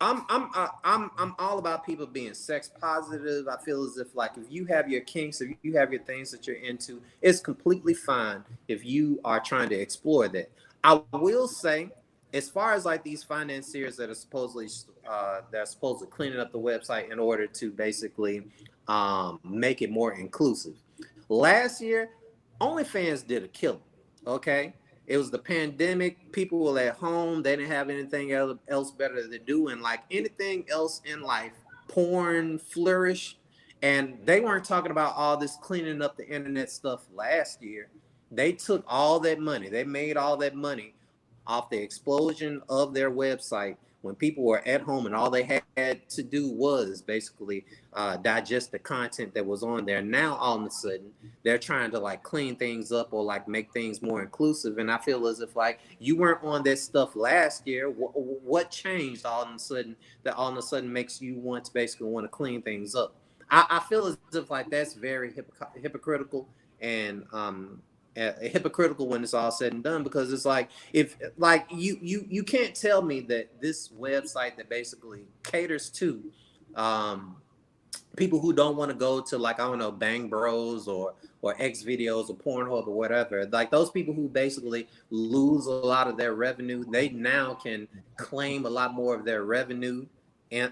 I'm all about people being sex positive. I feel as if, like, if you have your kinks, if you have your things that you're into, it's completely fine if you are trying to explore that. I will say, as far as like these financiers that are supposedly cleaning up the website in order to basically make it more inclusive. Last year, OnlyFans did a killer. Okay. It was the pandemic. People were at home. They didn't have anything else better to do. And like anything else in life, porn flourished. And they weren't talking about all this cleaning up the internet stuff last year. They took all that money. They made all that money off the explosion of their website when people were at home and all they had to do was basically digest the content that was on there. Now all of a sudden they're trying to like clean things up or like make things more inclusive. And I feel as if like you weren't on that stuff last year. What changed all of a sudden makes you want to basically want to clean things up? I feel as if like that's very hypocritical and hypocritical when it's all said and done, because it's like, if like you can't tell me that this website that basically caters to people who don't want to go to, like, I don't know, Bang Bros or X videos or Pornhub or whatever, like those people who basically lose a lot of their revenue, they now can claim a lot more of their revenue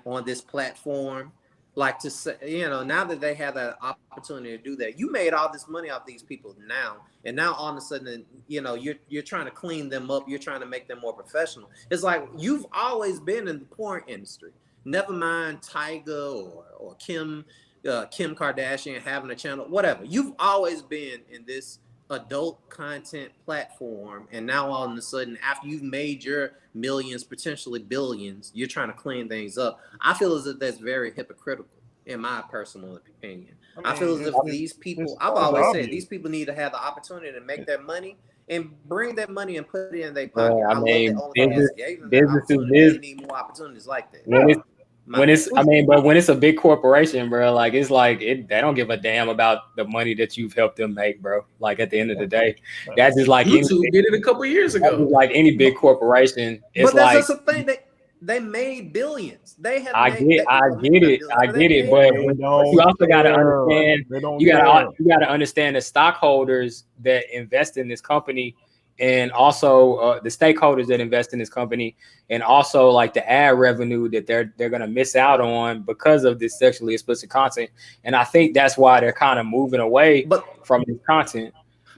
on this platform. Like, to say, now that they have that opportunity to do that, you made all this money off these people now, and now all of a sudden, you're trying to clean them up, you're trying to make them more professional. It's like, you've always been in the porn industry. Never mind Tyga or Kim Kardashian having a channel, whatever. You've always been in this adult content platform, and now all of a sudden, after you've made your millions, potentially billions, you're trying to clean things up. I feel as if that's very hypocritical, in my personal opinion. I feel as if these people, I've always said, these people need to have the opportunity to make their money and bring that money and put it in their pocket. Yeah, I mean, business is business. They need more opportunities like that. when it's, I mean, but when it's a big corporation, bro, like it's like they don't give a damn about the money that you've helped them make, bro. Like at the end of the day, that's just like YouTube did it a couple years ago. Like any big corporation, it's but that's like just the thing. They made billions. They have. I made, get it, they but made you also got to understand. You got to understand the stockholders that invest in this company, and also the stakeholders that invest in this company, and also like the ad revenue that they're gonna miss out on because of this sexually explicit content. And I think that's why they're kind of moving away from this content.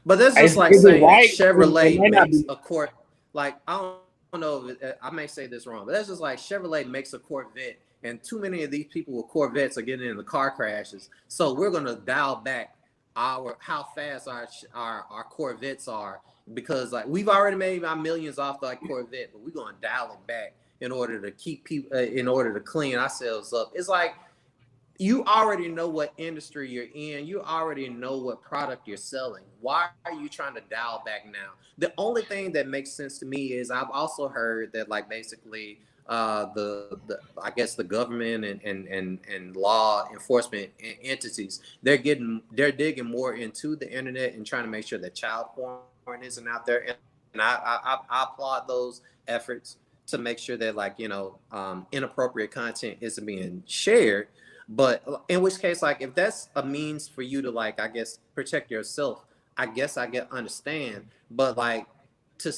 But that's just like saying Chevrolet makes a Corvette. Like I don't know. I may say this wrong, but that's just like Chevrolet makes a Corvette, and too many of these people with Corvettes are getting into car crashes. So we're gonna dial back how fast our Corvettes are, because like we've already made our millions off the Corvette, but we're gonna dial it back in order to keep people, in order to clean ourselves up. It's like you already know what industry you're in. You already know what product you're selling. Why are you trying to dial back now? The only thing that makes sense to me is I've also heard that like basically the I guess the government and law enforcement entities, they're digging more into the internet and trying to make sure that child porn isn't out there. And I applaud those efforts to make sure that like, inappropriate content isn't being shared. But in which case, like if that's a means for you to like, I guess, protect yourself, I guess I understand. But like I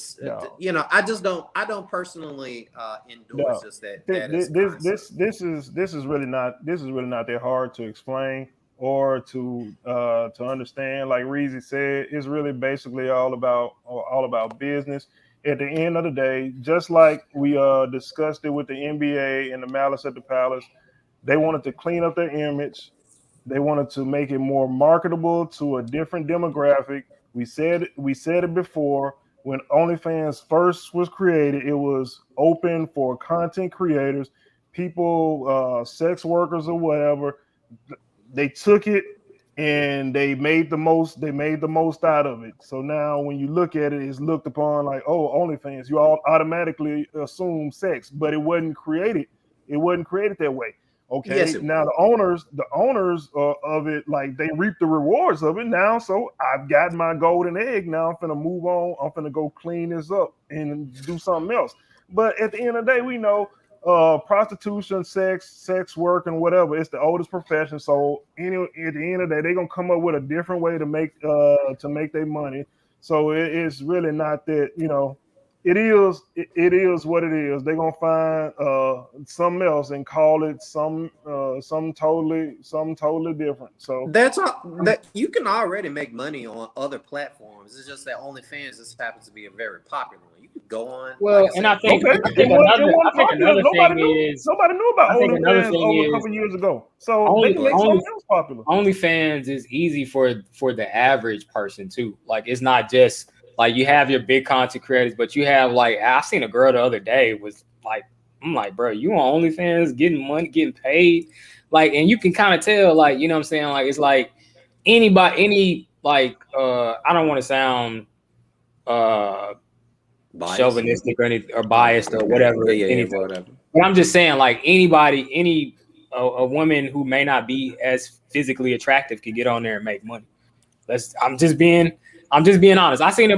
don't personally endorse just that. This is really not that hard to explain or to understand. Like Reezy said, it's really basically all about business. At the end of the day, just like we discussed it with the NBA and the Malice at the Palace, they wanted to clean up their image. They wanted to make it more marketable to a different demographic. We said it before. When OnlyFans first was created, it was open for content creators, people, sex workers or whatever. They took it and they made the most out of it. So now when you look at it, it's looked upon like, oh, OnlyFans, you all automatically assume sex, but it wasn't created that way. Okay, yes, now the owners of it, like they reap the rewards of it now. So I've got my golden egg. Now I'm finna move on. I'm finna go clean this up and do something else. But at the end of the day, we know prostitution, sex work, and whatever, it's the oldest profession. So at the end of the day, they're gonna come up with a different way to make their money. So it's really not that, It is what it is. They're gonna find something else and call it some totally different. So that's all. That you can already make money on other platforms. It's just that OnlyFans just happens to be a very popular one. You could go on. Well, like and I think another thing is nobody knew about OnlyFans over a couple years ago. So they can make something else popular. OnlyFans is easy for the average person too. Like it's not just like you have your big content creators, but you have like I seen a girl the other day was like, I'm like, bro, you on OnlyFans getting money, getting paid, like, and you can kind of tell, like, you know what I'm saying, like it's like any like I don't want to sound chauvinistic or anything or biased or whatever, whatever. But I'm just saying, like any a woman who may not be as physically attractive can get on there and make money. I'm just being honest. I seen a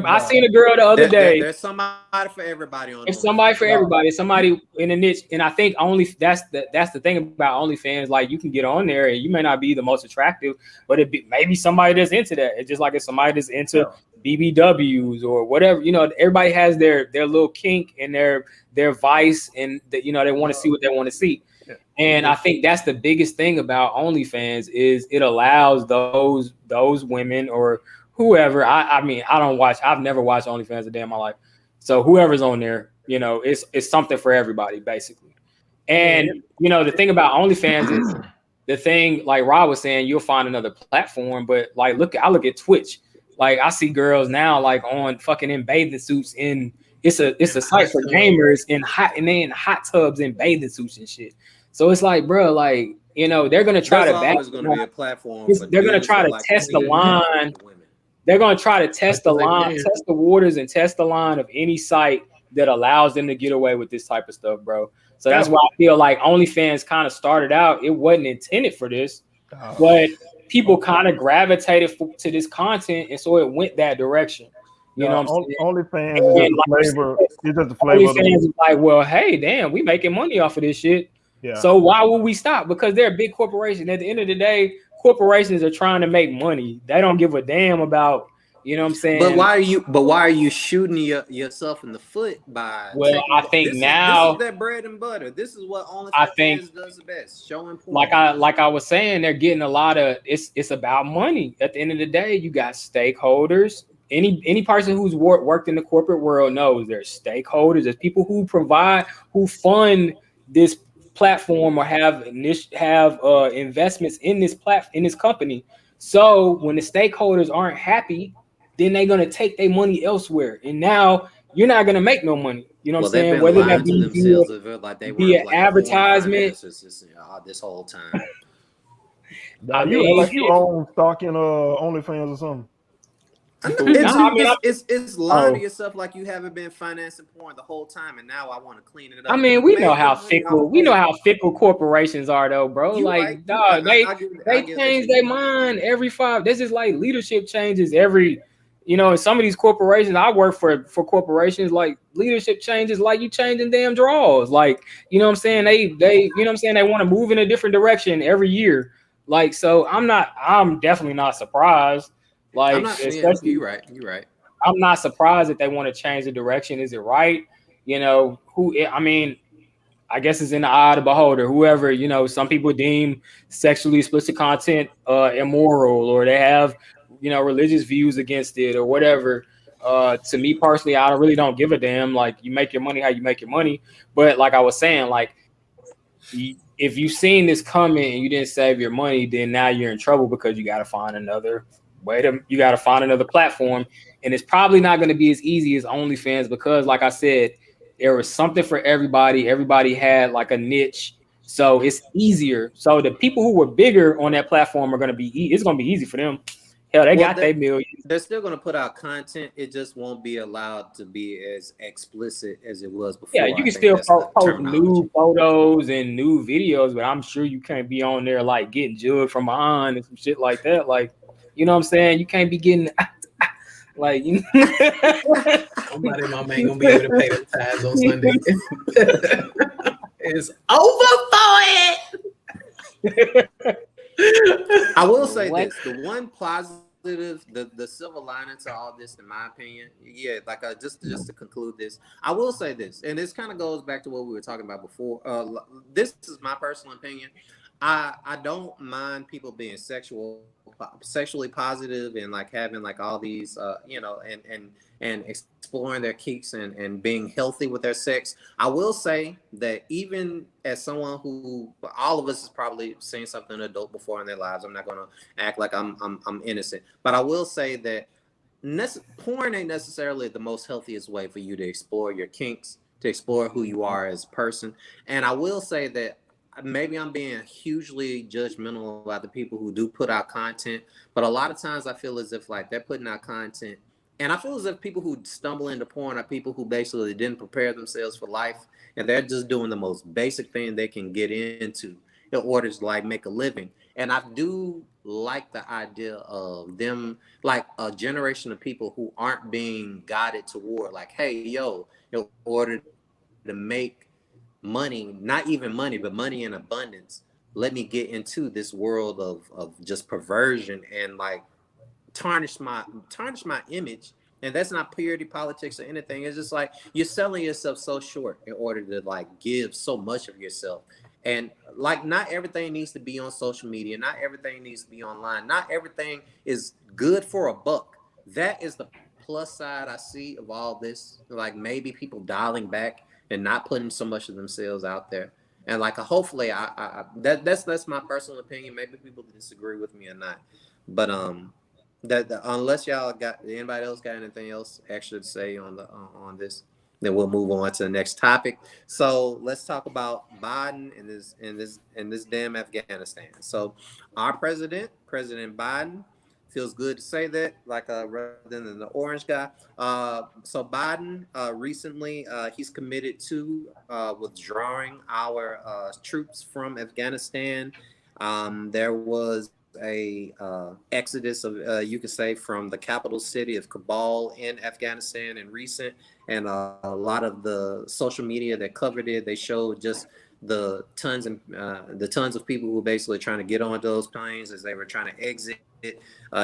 girl the other day. There's somebody for everybody on. There's somebody for everybody. Somebody in a niche, and I think that's the thing about OnlyFans. Like you can get on there, and you may not be the most attractive, but maybe somebody that's into that. It's just like if somebody that's into BBWs or whatever. Everybody has their little kink and their vice, and they want to see what they want to see. And I think that's the biggest thing about OnlyFans is it allows those women or whoever. I mean, I've never watched OnlyFans a day in my life. So whoever's on there, it's something for everybody basically. And the thing about OnlyFans is the thing, like Rob was saying, you'll find another platform, but like I look at Twitch. Like I see girls now like on fucking in bathing suits it's a site for gamers in hot tubs and bathing suits and shit. So it's like, bro, like, they're gonna try There's to be a platform. They're gonna try to test the line. They're gonna try to test the line, test the waters, and test the line of any site that allows them to get away with this type of stuff, bro. So that's why I feel like OnlyFans kind of started out. It wasn't intended for this, but people kind of gravitated to this content, and so it went that direction. You know what I'm saying? OnlyFans is just the flavor. It's just the flavor. OnlyFans is like, well, hey, damn, we making money off of this shit. Yeah. So why would we stop? Because they're a big corporation. At the end of the day, corporations are trying to make money. They don't give a damn about, you know what I'm saying? But why are you shooting yourself in the foot by? Well, I think this now is their bread and butter. This is what OnlyFans does the best, showing porn. Like I was saying, they're getting a lot of it's about money. At the end of the day, you got stakeholders. Any person who's worked in the corporate world knows there's stakeholders. There's people who fund this platform or have investments in this company. So when the stakeholders aren't happy, then they're gonna take their money elsewhere, and now you're not gonna make no money. You know what I'm saying? Whether that be an advertisement this whole time. You own stock in OnlyFans or something. It's lying to yourself like you haven't been financing porn the whole time, and now I want to clean it up. I mean, we know how fickle corporations are, though, bro. Dog, they change their mind every 5. This is like leadership changes every. In some of these corporations, I work for corporations, like leadership changes, like you changing damn draws. Like, you know what I'm saying? They you know what I'm saying? They want to move in a different direction every year. Like, so I'm definitely not surprised. Like, you're right. I'm not surprised that they want to change the direction. Is it right? I guess it's in the eye of the beholder. Whoever, some people deem sexually explicit content immoral, or they have, religious views against it or whatever. To me personally, I really don't give a damn. Like, you make your money how you make your money. But like I was saying, like, if you've seen this coming and you didn't save your money, then now you're in trouble because you got to find another you got to find another platform. And it's probably not going to be as easy as OnlyFans because, like I said, there was something for everybody. Everybody had like a niche. So it's easier. So the people who were bigger on that platform are going to it's going to be easy for them. Hell, they got their millions. They're still going to put out content. It just won't be allowed to be as explicit as it was before. Yeah, you can still post new photos and new videos, but I'm sure you can't be on there like getting judged from behind and some shit like that. Like, you know what I'm saying? You can't be getting like, somebody mom ain't gonna be able to pay the tithes on Sunday. It's over for it. I will say this: the one positive, the silver lining to all this, in my opinion, just to conclude this, I will say this, and this kind of goes back to what we were talking about before. This is my personal opinion. I don't mind people being sexually positive and like having like all these and exploring their kinks and being healthy with their sex. I will say that even as someone who all of us has probably seen something adult before in their lives, I'm not gonna act like I'm innocent, but I will say that porn ain't necessarily the most healthiest way for you to explore your kinks, to explore who you are as a person. And I will say that maybe I'm being hugely judgmental about the people who do put out content, but a lot of times I feel as if like they're putting out content, and I feel as if people who stumble into porn are people who basically didn't prepare themselves for life, and they're just doing the most basic thing they can get into in order to like make a living. And I do like the idea of them, like a generation of people who aren't being guided toward like, hey, yo, in order to make money, not even money, but money in abundance, let me get into this world of just perversion and like tarnish my image. And that's not purity politics or anything. It's just like you're selling yourself so short in order to like give so much of yourself. And like, not everything needs to be on social media, not everything needs to be online, not everything is good for a buck. That is the plus side I see of all this. Like, maybe people dialing back and not putting so much of themselves out there. And like, hopefully that's my personal opinion. Maybe people disagree with me or not, but unless y'all got anybody else got anything else extra to say on this, then we'll move on to the next topic. So let's talk about Biden and this damn Afghanistan. So our President Biden, Feels good to say that, like rather than the orange guy. So Biden recently he's committed to withdrawing our troops from Afghanistan. There was a exodus of you could say from the capital city of Kabul in Afghanistan in recent, and a lot of the social media that covered it, they showed just the tons of people who were basically trying to get on those planes as they were trying to exit,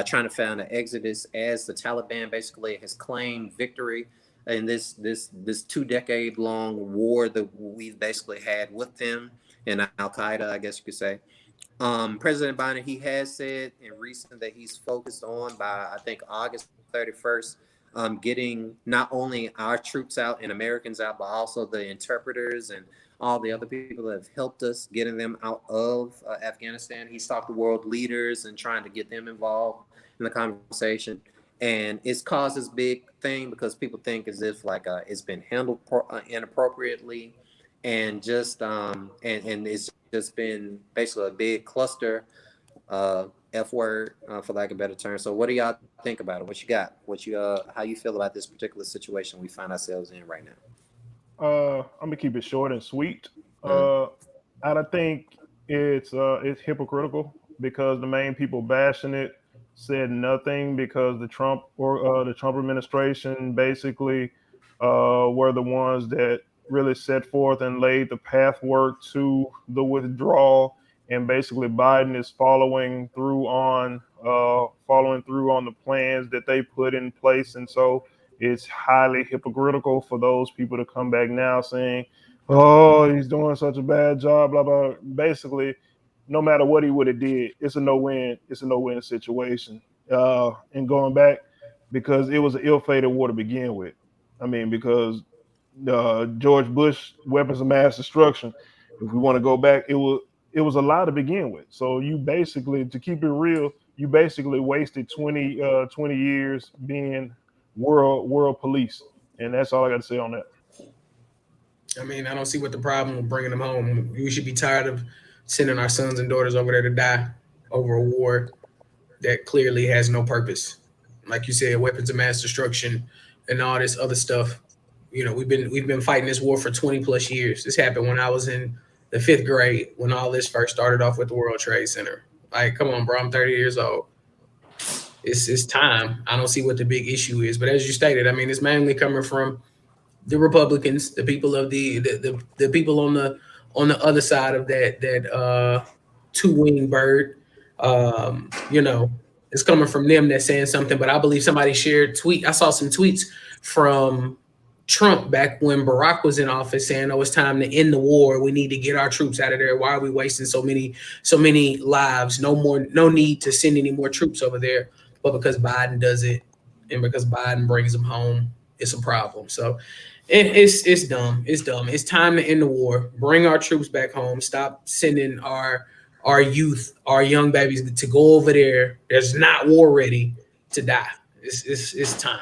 trying to find an exodus as the Taliban basically has claimed victory in this 2-decade long war that we've basically had with them and Al Qaeda, I guess you could say. President Biden, he has said in recent that he's focused on by, I think, August 31st, getting not only our troops out and Americans out, but also the interpreters and all the other people that have helped us getting them out of Afghanistan. He's talked to world leaders and trying to get them involved in the conversation. And it's caused this big thing because people think as if like it's been handled inappropriately, and just and it's just been basically a big cluster F word for lack of a better term. So what do y'all think about it? What you got? How you feel about this particular situation we find ourselves in right now? I'm gonna keep it short and sweet. I don't think it's hypocritical because the main people bashing it said nothing because the Trump administration basically were the ones that really set forth and laid the pathwork to the withdrawal, and basically Biden is following through on the plans that they put in place. And so it's highly hypocritical for those people to come back now saying, oh, he's doing such a bad job, blah blah. Basically, no matter what he would have did, it's a no-win situation. And going back, because it was an ill-fated war to begin with. I mean, because George Bush weapons of mass destruction, if we want to go back, it was a lot to begin with. So you basically, to keep it real, you basically wasted 20 years being world police. And that's all I got to say on that. I mean, I don't see what the problem with bringing them home. We should be tired of sending our sons and daughters over there to die over a war that clearly has no purpose. Like you said, weapons of mass destruction and all this other stuff. You know, we've been fighting this war for 20 plus years. This happened when I was in the 5th grade, when all this first started off with the World Trade Center. Like, come on, bro, I'm 30 years old. It's time. I don't see what the big issue is. But as you stated, I mean, it's mainly coming from the Republicans, the people of the people on the other side of that two-winged bird. You know, it's coming from them that's saying something. But I believe somebody shared tweet. I saw some tweets from Trump back when Barack was in office saying, "Oh, it's time to end the war. We need to get our troops out of there. Why are we wasting so many lives? No need to send any more troops over there." But because Biden does it, and because Biden brings them home, it's a problem. So it's dumb. It's dumb. It's time to end the war. Bring our troops back home. Stop sending our youth, our young babies to go over there that's not war ready to die. It's time.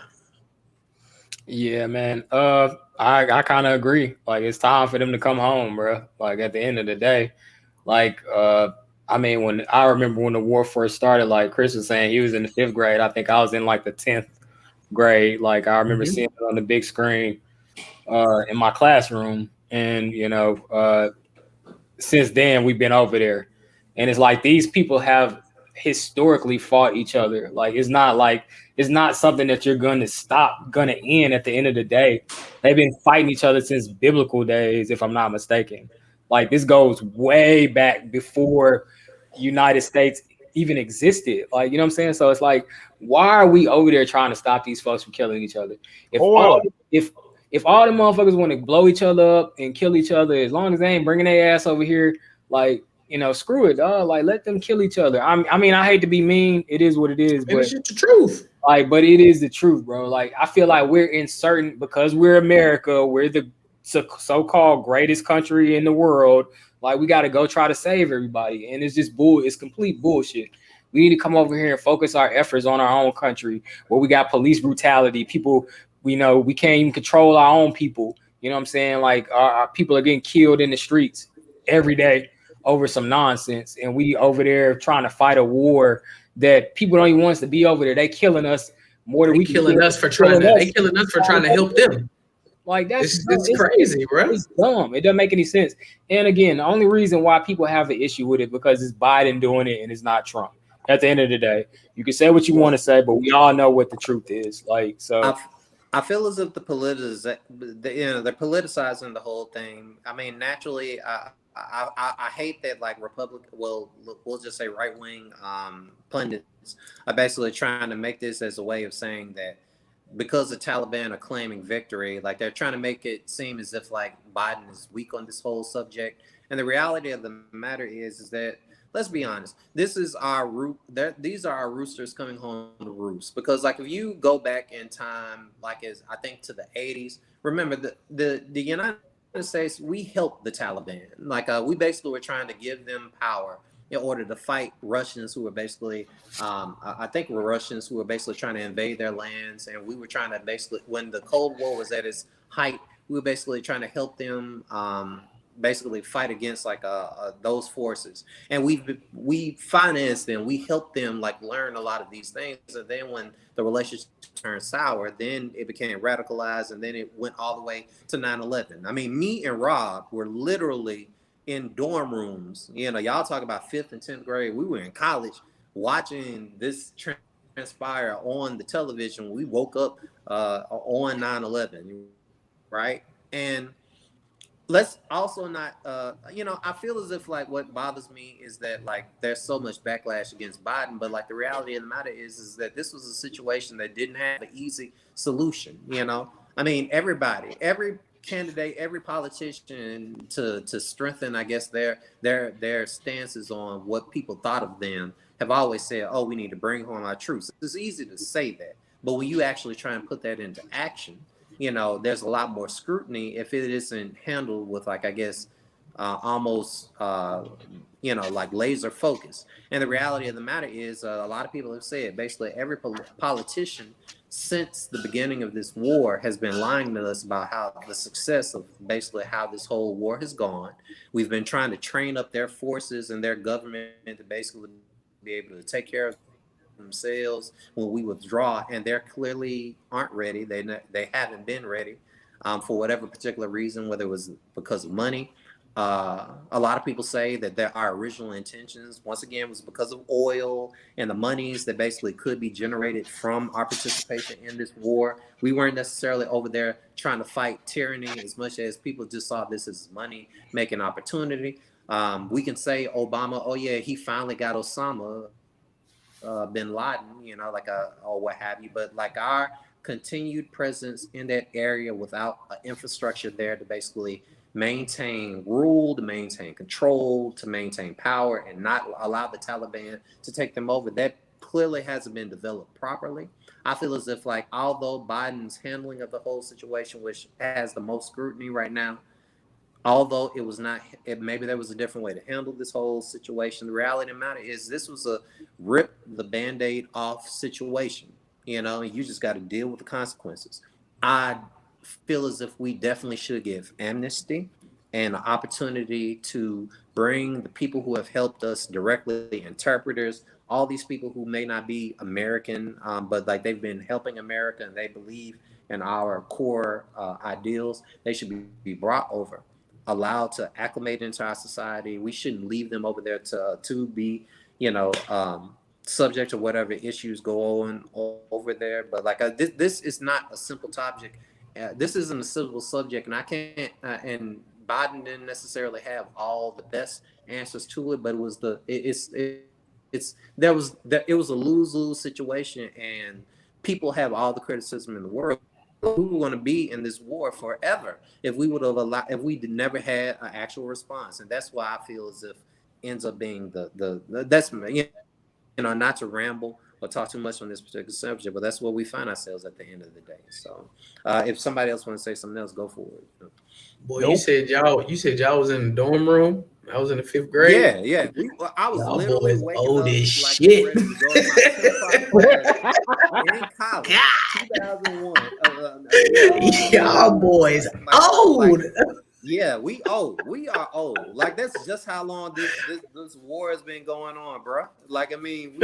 Yeah, man. I kind of agree. Like, it's time for them to come home, bro. Like, at the end of the day, like, I mean, when I remember when the war first started, like Chris was saying, he was in the 5th grade. I think I was in like the 10th grade. Like, I remember seeing it on the big screen in my classroom. And, you know, since then we've been over there. And it's like these people have historically fought each other. Like, it's not something that you're gonna end at the end of the day. They've been fighting each other since biblical days, if I'm not mistaken. Like, this goes way back before United States even existed. Like, you know what I'm saying? So it's like, why are we over there trying to stop these folks from killing each other? If all the motherfuckers want to blow each other up and kill each other, as long as they ain't bringing their ass over here, like, you know, screw it, dog. Like, let them kill each other. I mean, I hate to be mean. It is what it is. But it's just the truth. Like, but it is the truth, bro. Like, I feel like because we're America, we're the so-called greatest country in the world. Like, we got to go try to save everybody. And it's just it's complete bullshit. We need to come over here and focus our efforts on our own country where we got police brutality. People, we know we can't even control our own people. You know what I'm saying? Like, our people are getting killed in the streets every day over some nonsense. And we over there trying to fight a war that people don't even want us to be over there. They killing us more than They we can killing kill. us for trying to. They killing us for trying to help them. Like It's crazy, bro. It's dumb. It doesn't make any sense. And again, the only reason why people have an issue with it because it's Biden doing it and it's not Trump. At the end of the day, you can say what you want to say, but we all know what the truth is. Like, so I feel as if they're politicizing the whole thing. I mean, naturally, I hate that like we'll just say right wing pundits are basically trying to make this as a way of saying that because the Taliban are claiming victory, like they're trying to make it seem as if like Biden is weak on this whole subject. And the reality of the matter is that, let's be honest, this is these are our roosters coming home to roost. Because like if you go back in time, like I think to the 80s, remember the United States, we helped the Taliban. Like we basically were trying to give them power in order to fight Russians who were basically, I think were Russians who were basically trying to invade their lands. And we were trying to basically, when the Cold War was at its height, we were basically trying to help them basically fight against like those forces. And we financed them, we helped them like learn a lot of these things. And then when the relationship turned sour, then it became radicalized, and then it went all the way to 9/11. I mean, me and Rob were literally in dorm rooms. You know, y'all talk about 5th and 10th grade. We were in college watching this transpire on the television. We woke up on 9/11, right? And let's also not, I feel as if like what bothers me is that like there's so much backlash against Biden, but like the reality of the matter is that this was a situation that didn't have an easy solution. You know, I mean, every candidate, every politician to strengthen, I guess, their stances on what people thought of them have always said, oh, we need to bring home our troops. It's easy to say that, but when you actually try and put that into action, you know, there's a lot more scrutiny if it isn't handled with like, I guess, almost, like laser focus. And the reality of the matter is a lot of people have said basically every politician since the beginning of this war has been lying to us about how the success of basically how this whole war has gone. We've been trying to train up their forces and their government to basically be able to take care of themselves when we withdraw, and they clearly aren't ready. They haven't been ready for whatever particular reason, whether it was because of money. A lot of people say that our original intentions, once again, was because of oil and the monies that basically could be generated from our participation in this war. We weren't necessarily over there trying to fight tyranny as much as people just saw this as money making opportunity. We can say Obama, oh yeah, he finally got Osama bin Laden, or what have you, but like our continued presence in that area without an infrastructure there to basically maintain rule, to maintain control, to maintain power, and not allow the Taliban to take them over, that clearly hasn't been developed properly. I feel as if like, although Biden's handling of the whole situation, which has the most scrutiny right now, although it was not, maybe there was a different way to handle this whole situation. The reality of the matter is this was a rip the Band-Aid off situation. You just got to deal with the consequences. I feel as if we definitely should give amnesty and an opportunity to bring the people who have helped us directly, interpreters, all these people who may not be American, but like they've been helping America and they believe in our core ideals. They should be brought over, allowed to acclimate into our society. We shouldn't leave them over there to be, subject to whatever issues go on over there. But like this is not a simple topic. This isn't a simple subject, and I can't. And Biden didn't necessarily have all the best answers to it, but it was it was a lose-lose situation, and people have all the criticism in the world. We were going to be in this war forever if we would have if we never had an actual response, and that's why I feel as if ends up being that's not to ramble or talk too much on this particular subject, but that's where we find ourselves at the end of the day. So, if somebody else want to say something else, go for it. Boy, nope. You said y'all was in the dorm room. I was in the 5th grade. Yeah. I was y'all literally boys waking old up as like shit. ready to go to my in college, 2001. Y'all boys old. Yeah, we old. We are old. Like that's just how long this war has been going on, bro. Like I mean,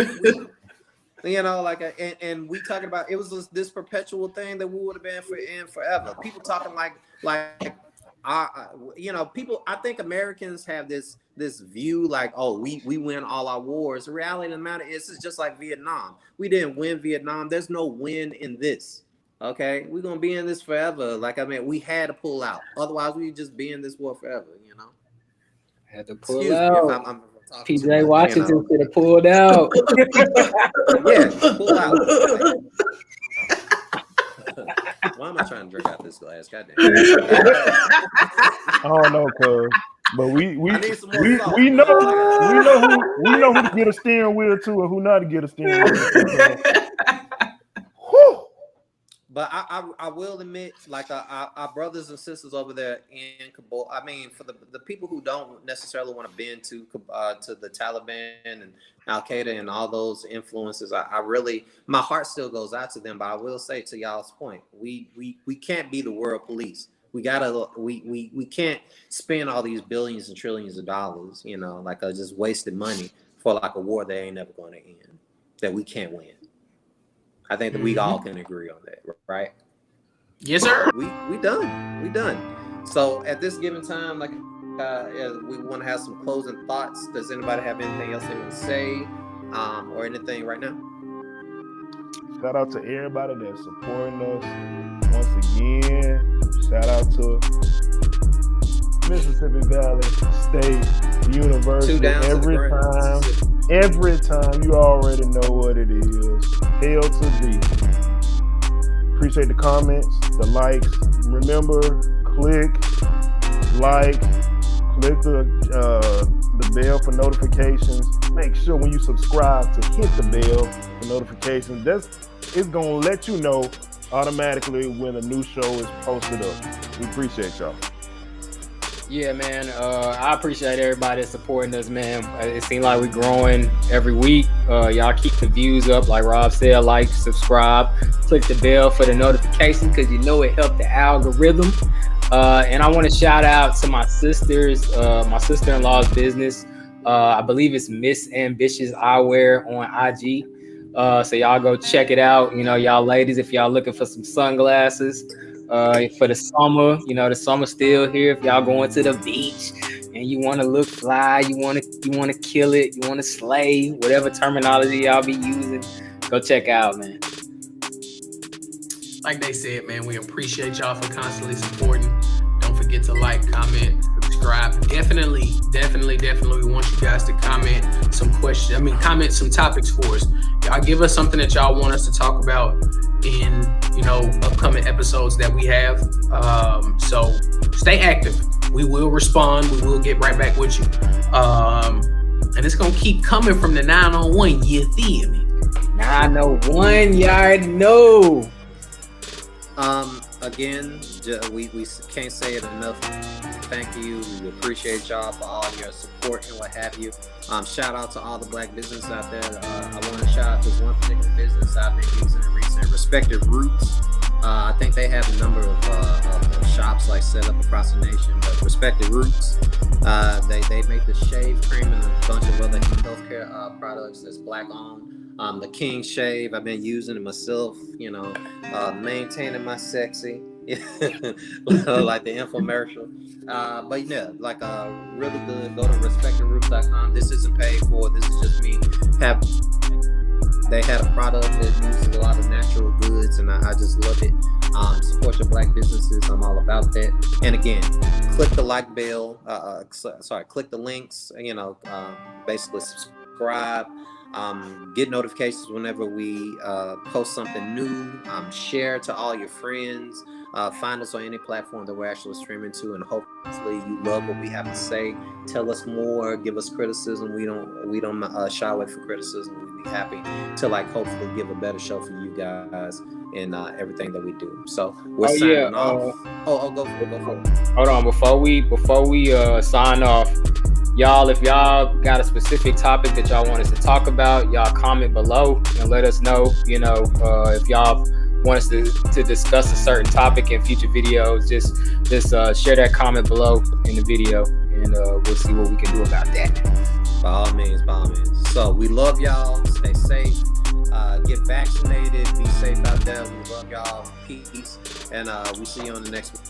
You know, like, and we talking about it was this perpetual thing that we would have been in forever. People talking like, you know, people. I think Americans have this view like, oh, we win all our wars. The reality of the matter is, it's just like Vietnam. We didn't win Vietnam. There's no win in this. Okay, we're gonna be in this forever. Like, I mean, we had to pull out. Otherwise, we'd just be in this war forever. You know. Had to pull Excuse out. me if I'm PJ Washington could have pulled out. Yeah, pull out. Why am I trying to drink out this glass? Goddamn. I don't know, cuz. But we know who to get a steering wheel to and who not to get a steering wheel to. But I will admit, like, our brothers and sisters over there in Kabul, I mean, for the people who don't necessarily want to bend to the Taliban and Al-Qaeda and all those influences, I really, my heart still goes out to them. But I will say, to y'all's point, we can't be the world police. We can't spend all these billions and trillions of dollars, you know, like just wasted money for like a war that ain't never going to end, that we can't win. I think that we all can agree on that, right? Yes, sir. We done. So at this given time, like, we want to have some closing thoughts. Does anybody have anything else they want to say, or anything right now? Shout out to everybody that's supporting us. Once again, shout out to Mississippi Valley State University. Every time, you already know what it is. Hail to thee. Appreciate the comments, the likes. Remember, click like, click the bell for notifications. Make sure when you subscribe to hit the bell for notifications. It's gonna let you know automatically when a new show is posted up. We appreciate y'all. Yeah, man. I appreciate everybody that's supporting us, man. It seems like we're growing every week. Y'all keep the views up, like Rob said. Like, subscribe, click the bell for the notification, because you know it helped the algorithm. And I want to shout out to my sisters, my sister-in-law's business. I believe it's Miss Ambitious Eyewear on IG. So y'all go check it out. You know, y'all ladies, if y'all looking for some sunglasses. For the summer, you know, the summer's still here. If y'all going to the beach and you want to look fly, you want to kill it, you want to slay, whatever terminology y'all be using, go check out, man. Like they said, man, we appreciate y'all for constantly supporting. Don't forget to like, comment, subscribe. Definitely we want you guys to comment some questions. Comment some topics for us. Y'all give us something that y'all want us to talk about in, you know, upcoming episodes that we have. So stay active. We will respond. We will get right back with you. And it's gonna keep coming from the 901. You feel me? 901, you already know. Again, we can't say it enough. Thank you. We appreciate y'all for all your support and what have you. Shout out to all the black businesses out there. I want to shout out to one particular business I've been using in recent, Respected Roots. I think they have a number of shops like set up across the nation, but Respected Roots, they make the shave cream and a bunch of other healthcare products that's black owned. The King Shave, I've been using it myself, you know, maintaining my sexy, like the infomercial. But yeah, like really good. Go to respectedroots.com. This isn't paid for. This is just me. They had a product that uses a lot of natural goods, and I just love it. Support your black businesses. I'm all about that. And again, click the like bell. Click the links. You know, basically subscribe. Get notifications whenever we post something new. Share to all your friends. Find us on any platform that we're actually streaming to, and hopefully you love what we have to say. Tell us more. Give us criticism. We don't shy away from criticism. We'd be happy to hopefully give a better show for you guys in everything that we do. So we're signing off. Go for it. Hold on, before we sign off. Y'all, if y'all got a specific topic that y'all want us to talk about, y'all comment below and let us know. You know, if y'all want us to discuss a certain topic in future videos, just share that comment below in the video, and we'll see what we can do about that. By all means. So we love y'all. Stay safe. Get vaccinated. Be safe out there. We love y'all. Peace. And we see you on the next one.